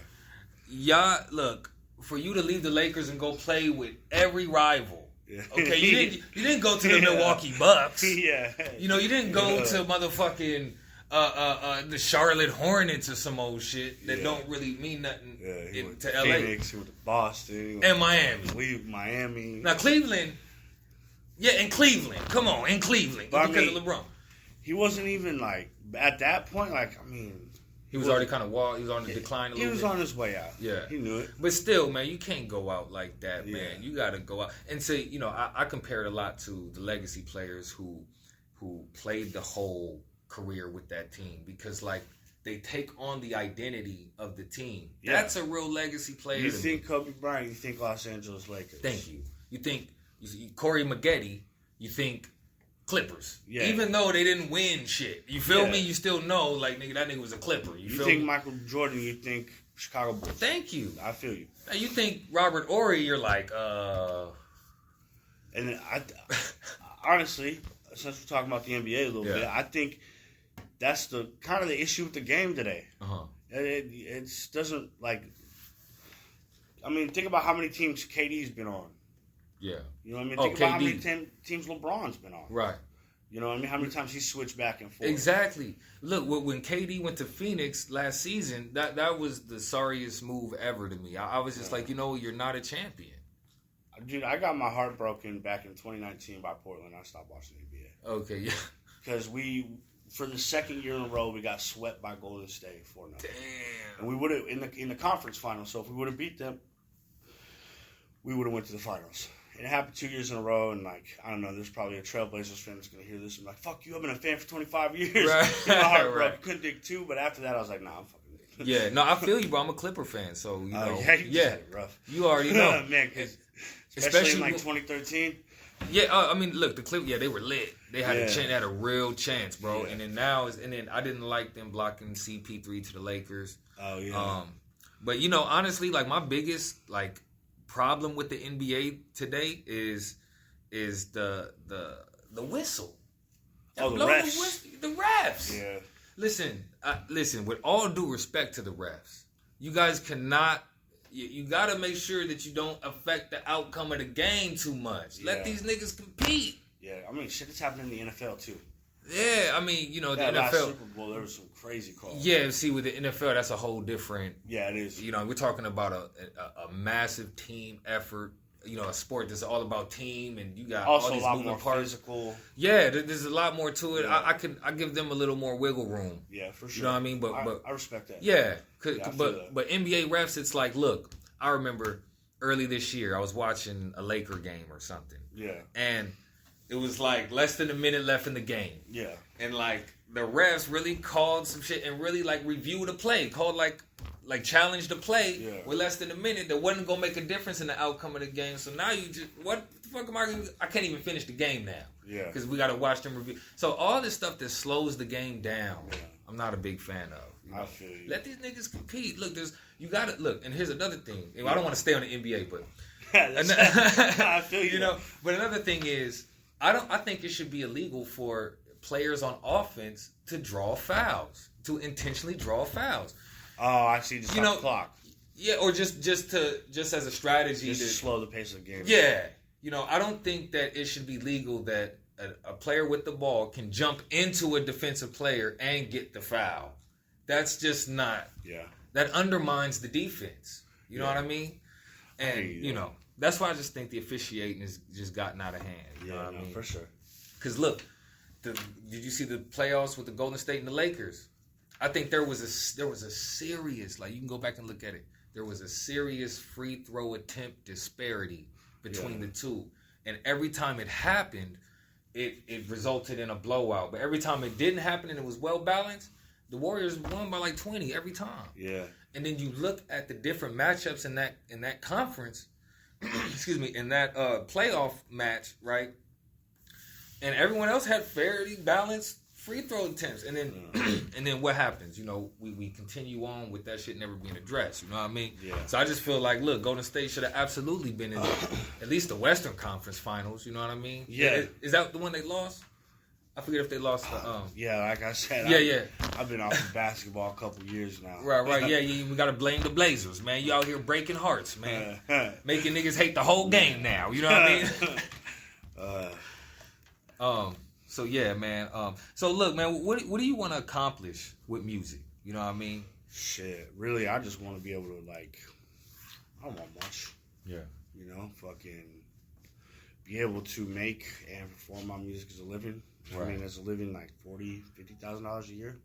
Y'all, look. For you to leave the Lakers and go play with every rival, okay? You didn't go to the Milwaukee Bucks. Yeah. You know, you didn't go to motherfucking the Charlotte Hornets or some old shit that don't really mean nothing to LA. Phoenix, he went to Boston, and Miami. Miami. Now Cleveland, in Cleveland. Come on, in Cleveland because of LeBron. He wasn't even like at that point. Like I mean. He was already kind of he was on the decline a little bit. He was on his way out. Yeah. He knew it. But still, man, you can't go out like that, man. You got to go out. And say, you know, I compare it a lot to the legacy players who played the whole career with that team because, like, they take on the identity of the team. Yeah. That's a real legacy player. You think Kobe Bryant, you think Los Angeles Lakers. Thank you. You think Corey Maggette, you think Clippers. Yeah. Even though they didn't win shit. You feel me? You still know, like, nigga, that nigga was a Clipper. You feel think me? Michael Jordan, you think Chicago Bulls. Thank you. I feel you. Now, you think Robert Horry, you're like, And then I honestly, since we're talking about the NBA a little bit, I think that's the kind of the issue with the game today. It doesn't, like, I mean, think about how many teams KD's been on. Yeah. You know what I mean? Think about how many teams LeBron's been on. Right. You know what I mean? How many times he switched back and forth. Exactly. Look, when KD went to Phoenix last season, that was the sorriest move ever to me. I was just like, you're not a champion. Dude, I got my heart broken back in 2019 by Portland. I stopped watching the NBA. Okay, yeah. Because for the second year in a row, we got swept by Golden State 4-0. Damn. And we would have in the conference finals. So if we would have beat them, we would have went to the finals. And it happened 2 years in a row. And, like, I don't know, there's probably a Trailblazers fan that's going to hear this and be like, fuck you, I've been a fan for 25 years. Right. My heart broke. Right. Couldn't dig two. But after that, I was like, nah, I'm fucking. Yeah, no, I feel you, bro. I'm a Clipper fan, so you know. Yeah, rough. You already know, man. Especially in like 2013. Yeah, I mean, look, the Clippers. Yeah, they were lit. They had a chance, they had a real chance, bro. Yeah. And then I didn't like them blocking CP3 to the Lakers. Oh yeah. But honestly, like my biggest like problem with the NBA today is the whistle. Oh, the refs. The refs. Yeah. Listen. With all due respect to the refs, you guys cannot. You got to make sure that you don't affect the outcome of the game too much. Let these niggas compete. Yeah, I mean, shit that's happening in the NFL too. Yeah, I mean, the NFL. Last Super Bowl, there was some crazy calls. Yeah, see, with the NFL, that's a whole different. Yeah, it is. We're talking about a massive team effort. A sport that's all about team, and you got also all these a lot moving more parts. Physical. Yeah, there's a lot more to it. Yeah. I give them a little more wiggle room. Yeah, for sure. You know what I mean? But I respect that. Yeah, that. but NBA refs, it's like, look, I remember early this year I was watching a Laker game or something. Yeah. And it was like less than a minute left in the game. Yeah. And like the refs really called some shit and really like reviewed the play, called like challenged the play with less than a minute that wasn't gonna make a difference in the outcome of the game. So now you just what the fuck am I gonna do? I can't even finish the game now. Yeah. Because we gotta watch them review. So all this stuff that slows the game down, I'm not a big fan of. I feel you. Let these niggas compete. Look, you gotta look, and here's another thing. I don't want to stay on the NBA, but I feel you. But another thing is I think it should be illegal for players on offense to draw fouls, to intentionally draw fouls. Oh, I see. Just the clock. Yeah, or just as a strategy to slow the pace of the game. Yeah, I don't think that it should be legal that a player with the ball can jump into a defensive player and get the foul. That's just not. Yeah. That undermines the defense. You know what I mean? And that's why I just think the officiating has just gotten out of hand. You know what I mean? For sure. Because look, did you see the playoffs with the Golden State and the Lakers? I think there was a serious, like, you can go back and look at it. There was a serious free throw attempt disparity between the two, and every time it happened, it resulted in a blowout. But every time it didn't happen and it was well balanced, the Warriors won by like 20 every time. Yeah. And then you look at the different matchups in that conference, excuse me, in that playoff match, right? And everyone else had fairly balanced free throw attempts, and then and then what happens? We continue on with that shit never being addressed. You know what I mean? Yeah. So I just feel like, look, Golden State should have absolutely been in at least the Western Conference Finals. You know what I mean? Yeah. Is that the one they lost? I forget if they lost the. Yeah, like I said. I've been off of basketball a couple years now. Right. Yeah. We gotta blame the Blazers, man. You out here breaking hearts, man. Making niggas hate the whole game now. You know what I mean? So yeah, man. So look, man. What do you want to accomplish with music? You know what I mean? Shit, really, I just want to be able to I don't want much. Yeah. Fucking be able to make and perform my music as a living. Right. I mean, as a living, like $40,000-$50,000 a year.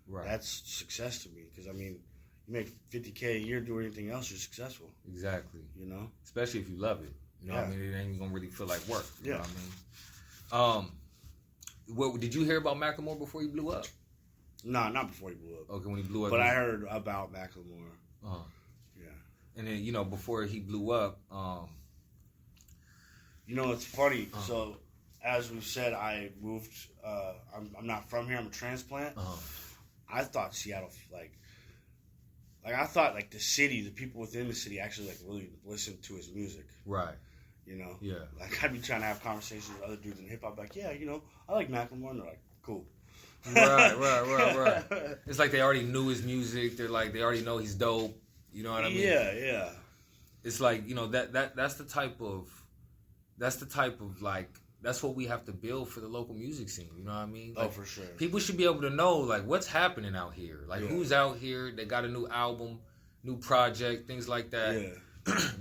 Right. That's success to me because you make $50K a year, do anything else, you're successful. Exactly. Especially if you love it. What I mean? It ain't gonna really feel like work. You know what I mean? What did you hear about Macklemore before he blew up? No, not before he blew up. Okay, when he blew up. But I heard about Macklemore. Yeah. And then, you know, before he blew up, you know, it's funny. So, as we've said, I moved. I'm not from here. I'm a transplant. I thought Seattle, like I thought like the city, the people within the city actually like really listened to his music. Right. You know. Yeah. Like I'd be trying to have conversations with other dudes in hip hop, like, yeah, you know, I like Macklemore, and they're like, cool. Right. It's like they already knew his music. They're like, they already know he's dope. You know what I mean? Yeah. It's like, you know, that's the type of like, that's what we have to build for the local music scene. You know what I mean? Like, for sure. People should be able to know, like, what's happening out here. Like, who's out here? They got a new album, new project, things like that. Yeah.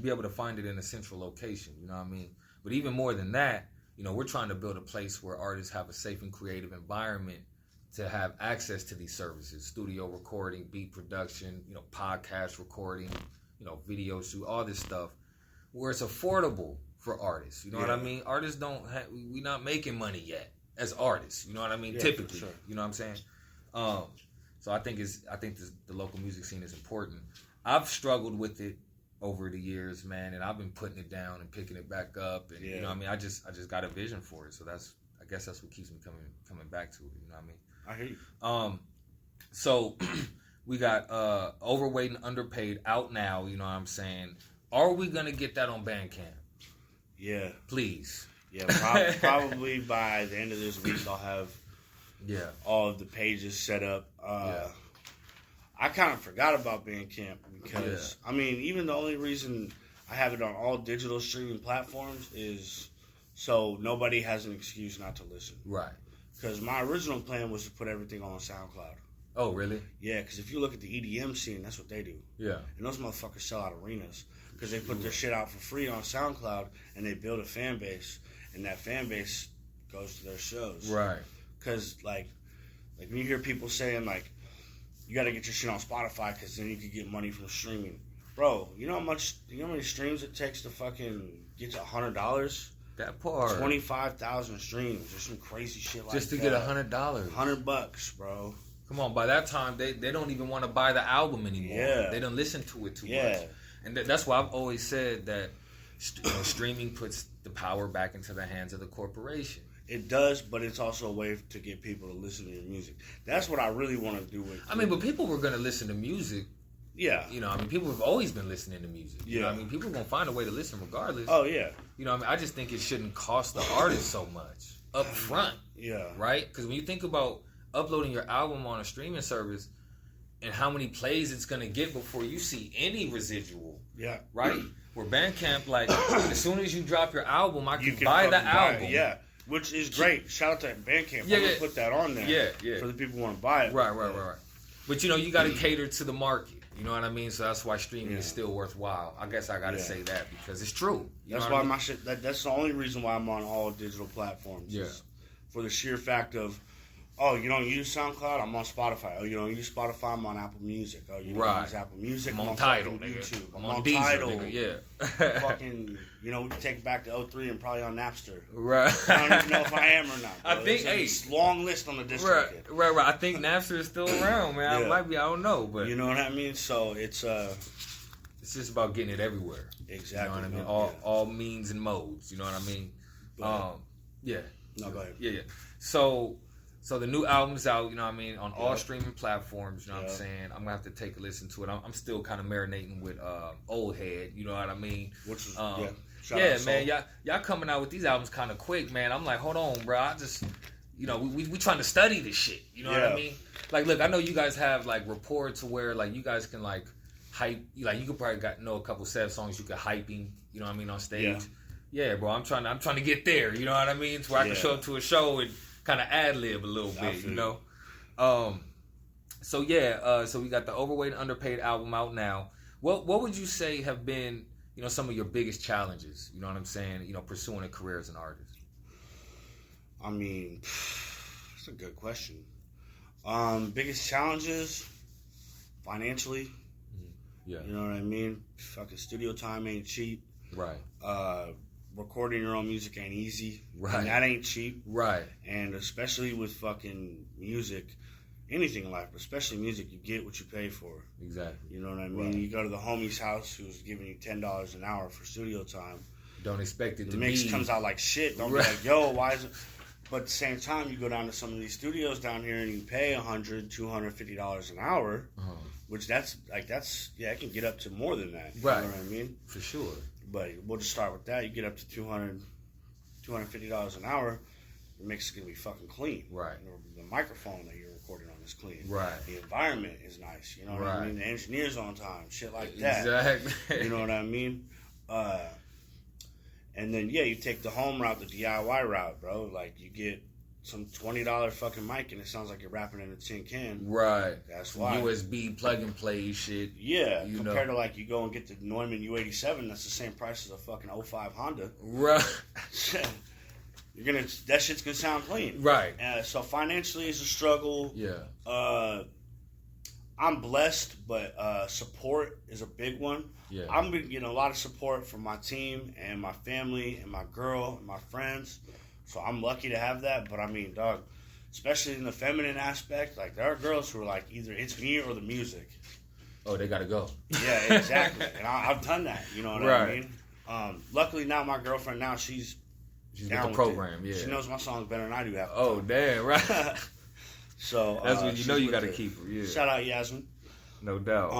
Be able to find it in a central location. You know what I mean? But even more than that, you know, we're trying to build a place where artists have a safe and creative environment to have access to these services: studio recording, beat production, you know, podcast recording, you know, video shoot, all this stuff, where it's affordable for artists. You know what I mean? Artists we're not making money yet as artists. You know what I mean? Typically, sure. You know what I'm saying? So I think the local music scene is important. I've struggled with it over the years, man, and I've been putting it down and picking it back up, and you know what I mean? I just got a vision for it, so I guess that's what keeps me coming back to it. You know what I mean? I hear you. So we got Overweight and Underpaid out now. You know what I'm saying? Are we gonna get that on Bandcamp? Yeah. Please. Yeah, probably by the end of this week I'll have all of the pages set up. I kind of forgot about Bandcamp because, I mean, even the only reason I have it on all digital streaming platforms is so nobody has an excuse not to listen. Right. Because my original plan was to put everything on SoundCloud. Oh, really? Yeah, because if you look at the EDM scene, that's what they do. Yeah. And those motherfuckers sell out arenas because they put their shit out for free on SoundCloud and they build a fan base, and that fan base goes to their shows. Right. Because, like when you hear people saying, like, you got to get your shit on Spotify because then you can get money from streaming. Bro, you know how many streams it takes to fucking get to $100? That part. 25,000 streams or some crazy shit like that. Just to get $100. $100, bro. Come on, by that time, they don't even want to buy the album anymore. Yeah. They don't listen to it too much. And that's why I've always said that streaming puts the power back into the hands of the corporation. It does, but it's also a way to get people to listen to your music. That's what I really want to do with it. I mean, but people were going to listen to music. Yeah. You know, I mean, people have always been listening to music. You know what I mean? People are going to find a way to listen regardless. Oh, yeah. You know what I mean? I just think it shouldn't cost the artist so much up front. Yeah. Right? Because when you think about uploading your album on a streaming service and how many plays it's going to get before you see any residual. Yeah. Right? Where Bandcamp, like, as soon as you drop your album, I can buy the album. Yeah. Which is great. Shout out to Bandcamp. I'm going to put that on there. Yeah. For the people who want to buy it. Right. But, you know, you got to cater to the market. You know what I mean? So that's why streaming is still worthwhile. I guess I got to say that because it's true. That's why my shit, that's the only reason why I'm on all digital platforms. Yeah. For the sheer fact of, oh, you don't use SoundCloud? I'm on Spotify. Oh, you don't use Spotify? I'm on Apple Music. Oh, you don't use Apple Music? I'm on Tidal, YouTube. I'm on Tidal. Yeah. Fucking, you know, we can take it back to 03 and probably on Napster. Right. I don't even know if I am or not. Bro. I think, it's a long list on the distro kit. Right. I think Napster is still around, man. I might be, I don't know. But you know what I mean? So it's just about getting it everywhere. Exactly. You know what I mean? All means and modes. You know what I mean? Yeah. No, go ahead. Yeah. So the new album's out, you know what I mean, on all streaming platforms, you know what I'm saying? I'm going to have to take a listen to it. I'm still kind of marinating with Old Head, you know what I mean? Which is, man, y'all coming out with these albums kind of quick, man. I'm like, hold on, bro. I just, you know, we trying to study this shit, you know what I mean? Like, look, I know you guys have, like, rapport to where, like, you guys can, like, hype, like, you could probably know a couple set songs you could hyping, you know what I mean, on stage. Yeah, bro, I'm trying to get there, you know what I mean? To where I can show up to a show and kind of ad-lib a little bit, you know? So we got the Overweight Underpaid album out now. What would you say have been, you know, some of your biggest challenges, you know what I'm saying, you know, pursuing a career as an artist? I mean, that's a good question. Biggest challenges, financially. Yeah. You know what I mean? Fucking studio time ain't cheap. Right. Recording your own music ain't easy. Right. And that ain't cheap. Right. And especially with fucking music, anything in life, but especially music, you get what you pay for. Exactly. You know what I mean? Right. You go to the homie's house who's giving you $10 an hour for studio time. Don't expect it to be. The mix comes out like shit. Don't be like, yo, why is it? But at the same time, you go down to some of these studios down here and you pay $100, $250 an hour, which it can get up to more than that. Right. You know what I mean? For sure. But we'll just start with that. You get up to $250 an hour, the mix is going to be fucking clean. Right. The microphone that you're recording on is clean. Right. The environment is nice. You know what I mean? The engineer's on time. Shit like that. Exactly. You know what I mean? And then, you take the home route, the DIY route, bro. Like, you get some $20 fucking mic and it sounds like you're rapping in a tin can. Right. That's why. USB plug and play shit. Yeah. Compared to, like, you go and get the Neumann U87, that's the same price as a fucking 05 Honda. Right. That shit's gonna sound clean. Right. So financially it's a struggle. Yeah. I'm blessed, but support is a big one. Yeah. I'm getting a lot of support from my team and my family and my girl and my friends. So I'm lucky to have that. But I mean, dog, especially in the feminine aspect, like there are girls who are like either it's me or the music. Oh, they gotta go. Yeah, exactly. And I've done that. You know what I mean? Luckily now my girlfriend now she's down with the program. Yeah. She knows my songs better than I do. Damn, right. So that's when you know you got to keep her. Yeah. Shout out Yasmin. No doubt.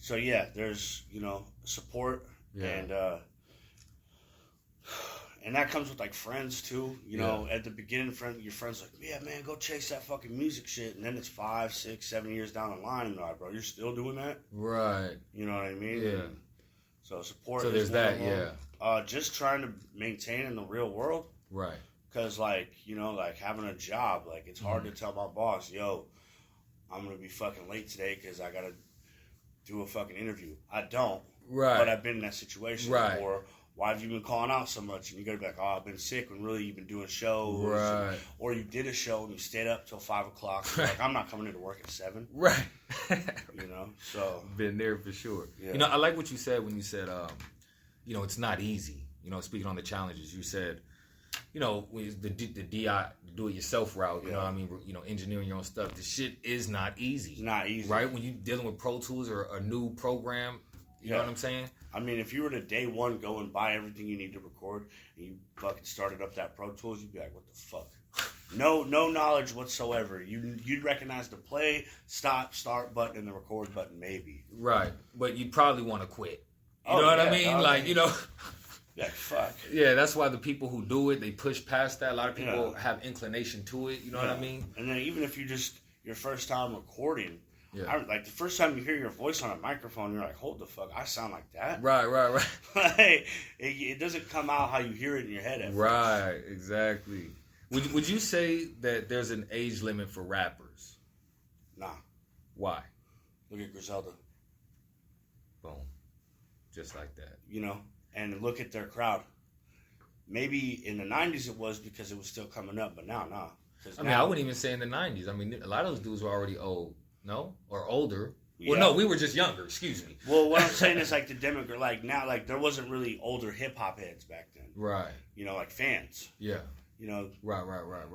So yeah, there's support and that comes with like friends too. You know, at the beginning, your friends like, yeah, man, go chase that fucking music shit, and then it's 5, 6, 7 years down the line, and they're like, bro, you're still doing that? Right. You know what I mean? Yeah. And so support. So there's that. Yeah. Just trying to maintain in the real world. Right. Because, like, like having a job, like, it's hard to tell my boss, yo, I'm going to be fucking late today because I got to do a fucking interview. I don't. Right. But I've been in that situation. Right. Or, why have you been calling out so much? And you got to be like, oh, I've been sick when really you've been doing shows. Right. Or you did a show and you stayed up till 5 o'clock. Right. Like, I'm not coming into work at 7. Right. So. Been there for sure. Yeah. I like what you said when you said, it's not easy. Speaking on the challenges, you said, the do-it-yourself route, you know what I mean? Engineering your own stuff. The shit is not easy. It's not easy. Right? When you're dealing with Pro Tools or a new program, you know what I'm saying? I mean, if you were to day one go and buy everything you need to record and you fucking started up that Pro Tools, you'd be like, what the fuck? No knowledge whatsoever. You'd recognize the play, stop, start button, and the record button, maybe. Right. But you'd probably want to quit. You know what I mean? Yeah, fuck. Yeah, that's why the people who do it, they push past that. A lot of people have inclination to it. You know what I mean? And then even if your first time recording, like the first time you hear your voice on a microphone, you're like, hold the fuck, I sound like that? Right. Like, it doesn't come out how you hear it in your head at first. Exactly. Would you say that there's an age limit for rappers? Nah. Why? Look at Griselda. Boom. Just like that. And look at their crowd. Maybe in the 90s it was because it was still coming up, but now, nah. I wouldn't even say in the 90s. I mean, a lot of those dudes were already old, no? Or older. Yeah. Well, no, we were just younger, excuse me. Well, what I'm saying is, like, the demographic, like, now, like, there wasn't really older hip-hop heads back then. Right. Like, fans. Yeah. Right.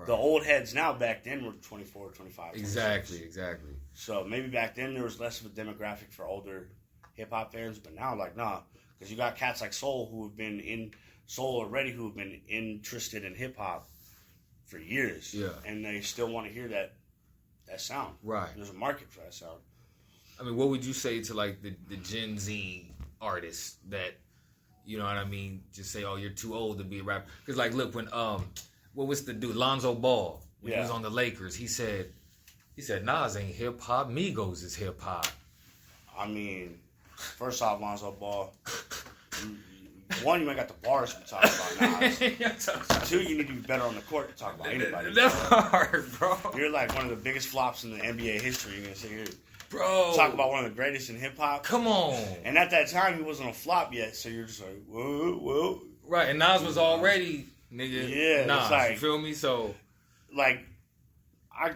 The old heads now back then were 24, 25. Exactly. So maybe back then there was less of a demographic for older hip-hop fans, but now, like, nah. Because you got cats like Soul who have been in Soul already, who have been interested in hip-hop for years. Yeah. And they still want to hear that sound. Right. There's a market for that sound. I mean, what would you say to, like, the Gen Z artists that, you know what I mean, just say, oh, you're too old to be a rapper? Because, like, look, when, what was the dude, Lonzo Ball, when he was on the Lakers, he said, Nas ain't hip-hop, Migos is hip-hop. I mean, first off, Lonzo Ball, one, you ain't got the bars to talk about Nas. Two, you need to be better on the court to talk about anybody. That's hard, bro. You're like one of the biggest flops in the NBA history. You're going to sit here bro, talk about one of the greatest in hip-hop. Come on. And at that time, he wasn't a flop yet, so you're just like, whoa. Right, and Nas was already, nigga, Nas, like, you feel me? So, like, I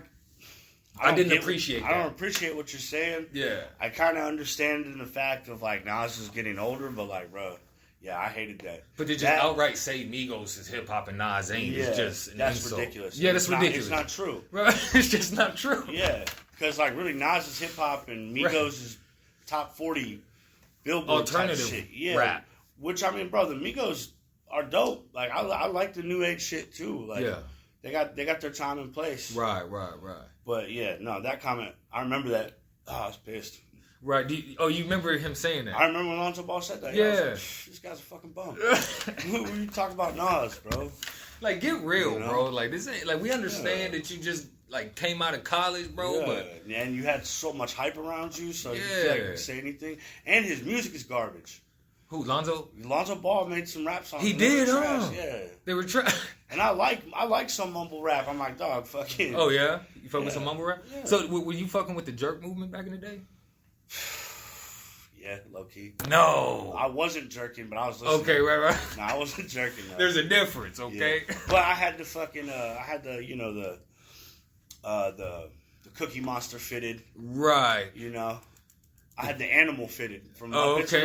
didn't appreciate that. I don't appreciate what you're saying. Yeah. I kind of understand in the fact of, like, Nas is getting older, but, like, bro, Yeah, I hated that. But they just outright say Migos is hip hop and Nas ain't. Yeah, It's just an that's insult. ridiculous. Yeah, that's ridiculous. It's not true. It's just not true. Yeah, because like really, Nas is hip hop and Migos is top 40 Billboard alternative type shit. Yeah, rap. Which I mean, bro, the Migos are dope. Like I like the new age shit too. Like they got their time and place. Right. But yeah, no, that comment, I remember that. Oh, I was pissed. Right. You remember him saying that? I remember when Lonzo Ball said that. Yeah. I was like, this guy's a fucking bum. What you talking about Nas, bro? Like, get real, bro. Like, this ain't, like, we understand that you just, like, came out of college, bro, but... And you had so much hype around you, so you feel like you could say anything. And his music is garbage. Who, Lonzo? Lonzo Ball made some rap songs. He did, huh? Yeah. They were trash. And I like some mumble rap. I'm like, dog, fucking... Oh, yeah? You fuck with some mumble rap? Yeah. So, were you fucking with the jerk movement back in the day? Yeah, low key. No. I wasn't jerking, but I was listening. Okay, right. No, I wasn't jerking. No. There's a difference, okay? Yeah. But I had the fucking, the Cookie Monster fitted. Right. You know? I had the animal fitted. From okay,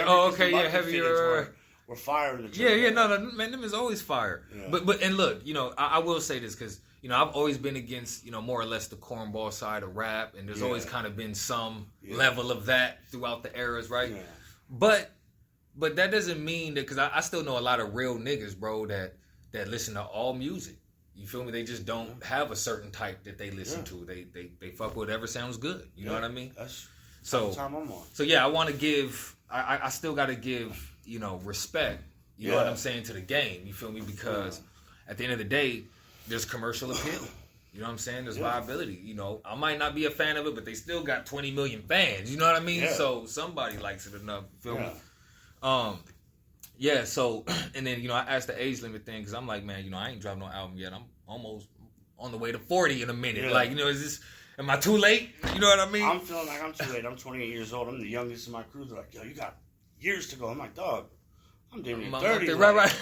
yeah, heavier. Were fire in the jerk. Yeah, no, man, them is always fire. Yeah. But and look, you know, I will say this because, you know, I've always been against, you know, more or less the cornball side of rap, and there's always kind of been some level of that throughout the eras, right? Yeah. But that doesn't mean that, because I still know a lot of real niggas, bro, that listen to all music. You feel me? They just don't have a certain type that they listen to. They fuck with whatever sounds good. You know what I mean? That's so the time I'm on. So yeah, I want to give. I still got to give, you know, respect. You know what I'm saying, to the game. You feel me? Because at the end of the day, there's commercial appeal. You know what I'm saying? There's viability. You know, I might not be a fan of it, but they still got 20 million fans. You know what I mean? Yeah. So somebody likes it enough. You feel me? Yeah. So, and then, you know, I asked the age limit thing because I'm like, man, you know, I ain't dropped no album yet. I'm almost on the way to 40 in a minute. Yeah. Like, you know, am I too late? You know what I mean? I'm feeling like I'm too late. I'm 28 years old. I'm the youngest in my crew. They're like, yo, you got years to go. I'm like, dog, I'm damn near 30. Right.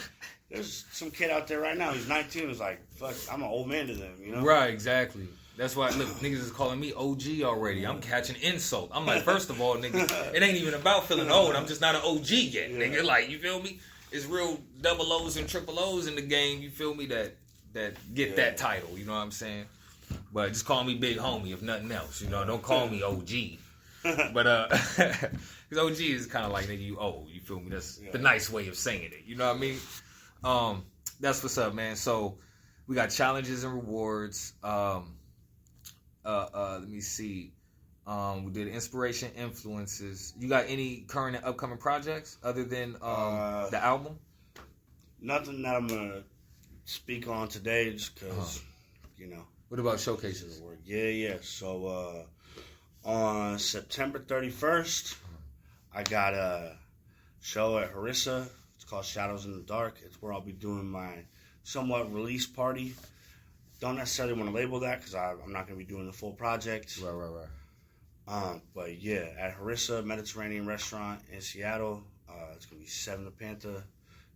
There's some kid out there right now. He's 19. Who's like, fuck, I'm an old man to them, you know? Right, exactly. That's why, look, niggas is calling me OG already. I'm catching insult. I'm like, first of all, nigga, it ain't even about feeling old. I'm just not an OG yet, nigga. Like, you feel me? It's real double O's and triple O's in the game, you feel me, that get that title, you know what I'm saying? But just call me Big Homie, if nothing else, you know? Don't call me OG. But, because OG is kind of like, nigga, you old, you feel me? That's the nice way of saying it, you know what I mean? That's what's up, man. So we got challenges and rewards. Let me see. We did inspiration, influences. You got any current and upcoming projects other than the album? Nothing that I'm gonna speak on today, just because you know. What about showcases? Yeah. So on September 31st, I got a show at Harissa. It's called Shadows in the Dark. It's where I'll be doing my somewhat release party. Don't necessarily want to label that because I'm not going to be doing the full project. Right. But yeah, at Harissa Mediterranean Restaurant in Seattle, it's going to be Seven the Panther.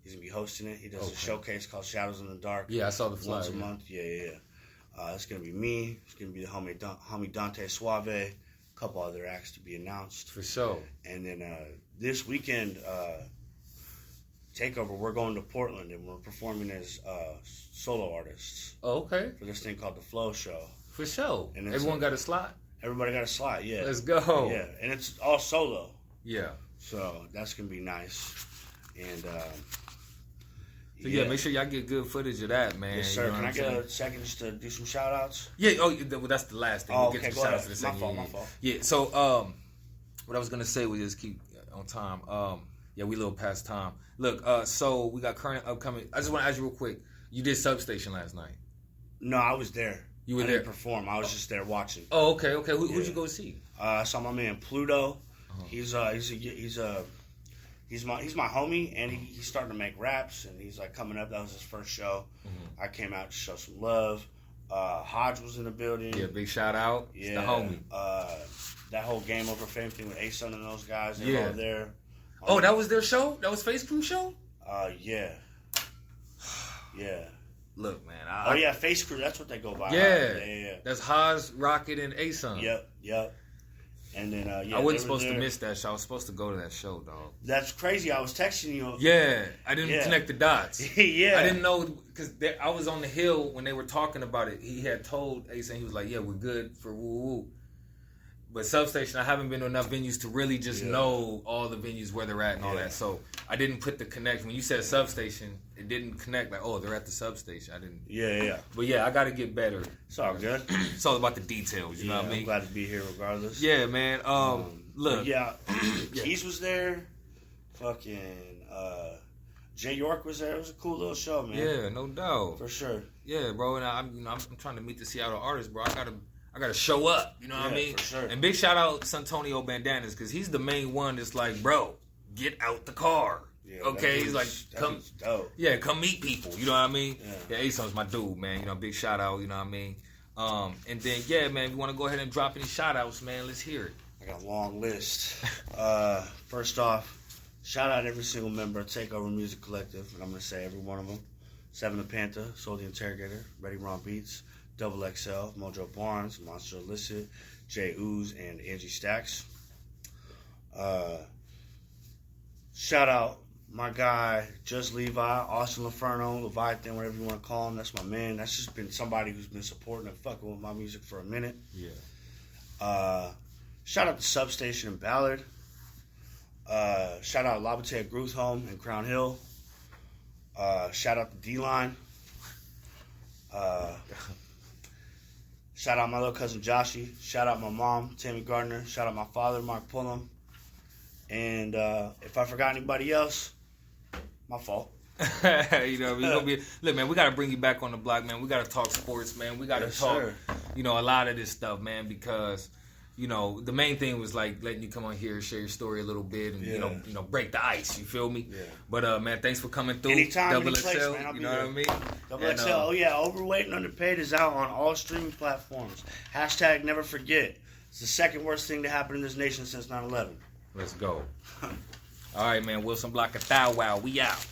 He's going to be hosting it. He does a showcase called Shadows in the Dark. Yeah, I saw the flyer. Once a month. Yeah. It's going to be me. It's going to be the homie Dante Suave. A couple other acts to be announced. For sure. And then this weekend, TakeOver, we're going to Portland and we're performing as solo artists. Oh, okay. For this thing called the Flow Show. For sure. And everyone got a slot? Everybody got a slot, yeah. Let's go. Yeah, and it's all solo. Yeah. So that's going to be nice. And so yeah, make sure y'all get good footage of that, man. Yes, sir. You know Can I get a second just to do some shout outs? Yeah, well, that's the last thing. Oh, we'll okay, get go ahead. My fault. Yeah, so what I was gonna say was just keep on time. Yeah, we a little past time. Look, so we got current upcoming. I just want to ask you real quick. You did Substation last night? No, I was there. You were I there? didn't perform. I was just there watching. Oh, okay. Who'd you go see? I saw my man Pluto. He's my homie, and he's starting to make raps, and he's like coming up. That was his first show. Mm-hmm. I came out to show some love. Hodge was in the building. Yeah, big shout out. Yeah, it's the homie. That whole Game Over Fame thing with A-Sun and those guys, they were all there. Oh, that was their show? That was Face Crew show? Yeah. Look, man. Face Crew. That's what they go by. Yeah. That's Haas, Rocket, and A-Sun. Yep. And then I wasn't supposed to miss that show. I was supposed to go to that show, dog. That's crazy. I was texting you. Yeah, I didn't connect the dots. Yeah, I didn't know because I was on the hill when they were talking about it. He had told Ace, and he was like, "Yeah, we're good for woo woo." But Substation, I haven't been to enough venues to really just know all the venues where they're at and all that. So I didn't put the connection. When you said Substation, it didn't connect. Like, oh, they're at the Substation. I didn't. Yeah. But yeah, I got to get better. It's all good. It's all about the details. You know what I mean? I'm glad to be here regardless. Yeah, man. Look. Yeah. Keys was there. Fucking Jay York was there. It was a cool little show, man. Yeah, no doubt. For sure. Yeah, bro. And I'm trying to meet the Seattle artists, bro. I gotta show up, you know what I mean? For sure. And big shout out Santonio Bandanas, because he's the main one that's like, bro, get out the car. Yeah, okay? He's like, come meet people, you know what I mean? Yeah, Ason's my dude, man. You know, big shout out, you know what I mean? And then, yeah, man, if you want to go ahead and drop any shout outs, man, let's hear it. I got a long list. First off, shout out every single member of TakeOver Music Collective, and I'm going to say every one of them. Seven the Panther, Soul the Interrogator, Ready Ron Beats, DoubleExcel, Mojo Barnes, Monster Illicit, Jay Ooze, and Angie Stacks. Shout out my guy, Just Levi, Austin Laferno, Leviathan, whatever you want to call him. That's my man. That's just been somebody who's been supporting and fucking with my music for a minute. Yeah. Shout out to Substation and Ballard. Shout out Labatea Groove Home in Crown Hill. Shout out to D-Line. Shout out my little cousin Joshy. Shout out my mom, Tammy Gardner. Shout out my father, Mark Pullum. And if I forgot anybody else, my fault. You know, look, man, we got to bring you back on the block, man. We got to talk sports, man. We got to talk, you know, a lot of this stuff, man, because, you know, the main thing was like letting you come on here, share your story a little bit, and you know, break the ice. You feel me? Yeah. But man, thanks for coming through. Anytime, DoubleExcel, man, you know what I mean? DoubleExcel. Overweight and Underpaid is out on all streaming platforms. # never forget. It's the second worst thing to happen in this nation since 9/11. Let's go. All right, man. Wilson Block of Thou Wow. We out.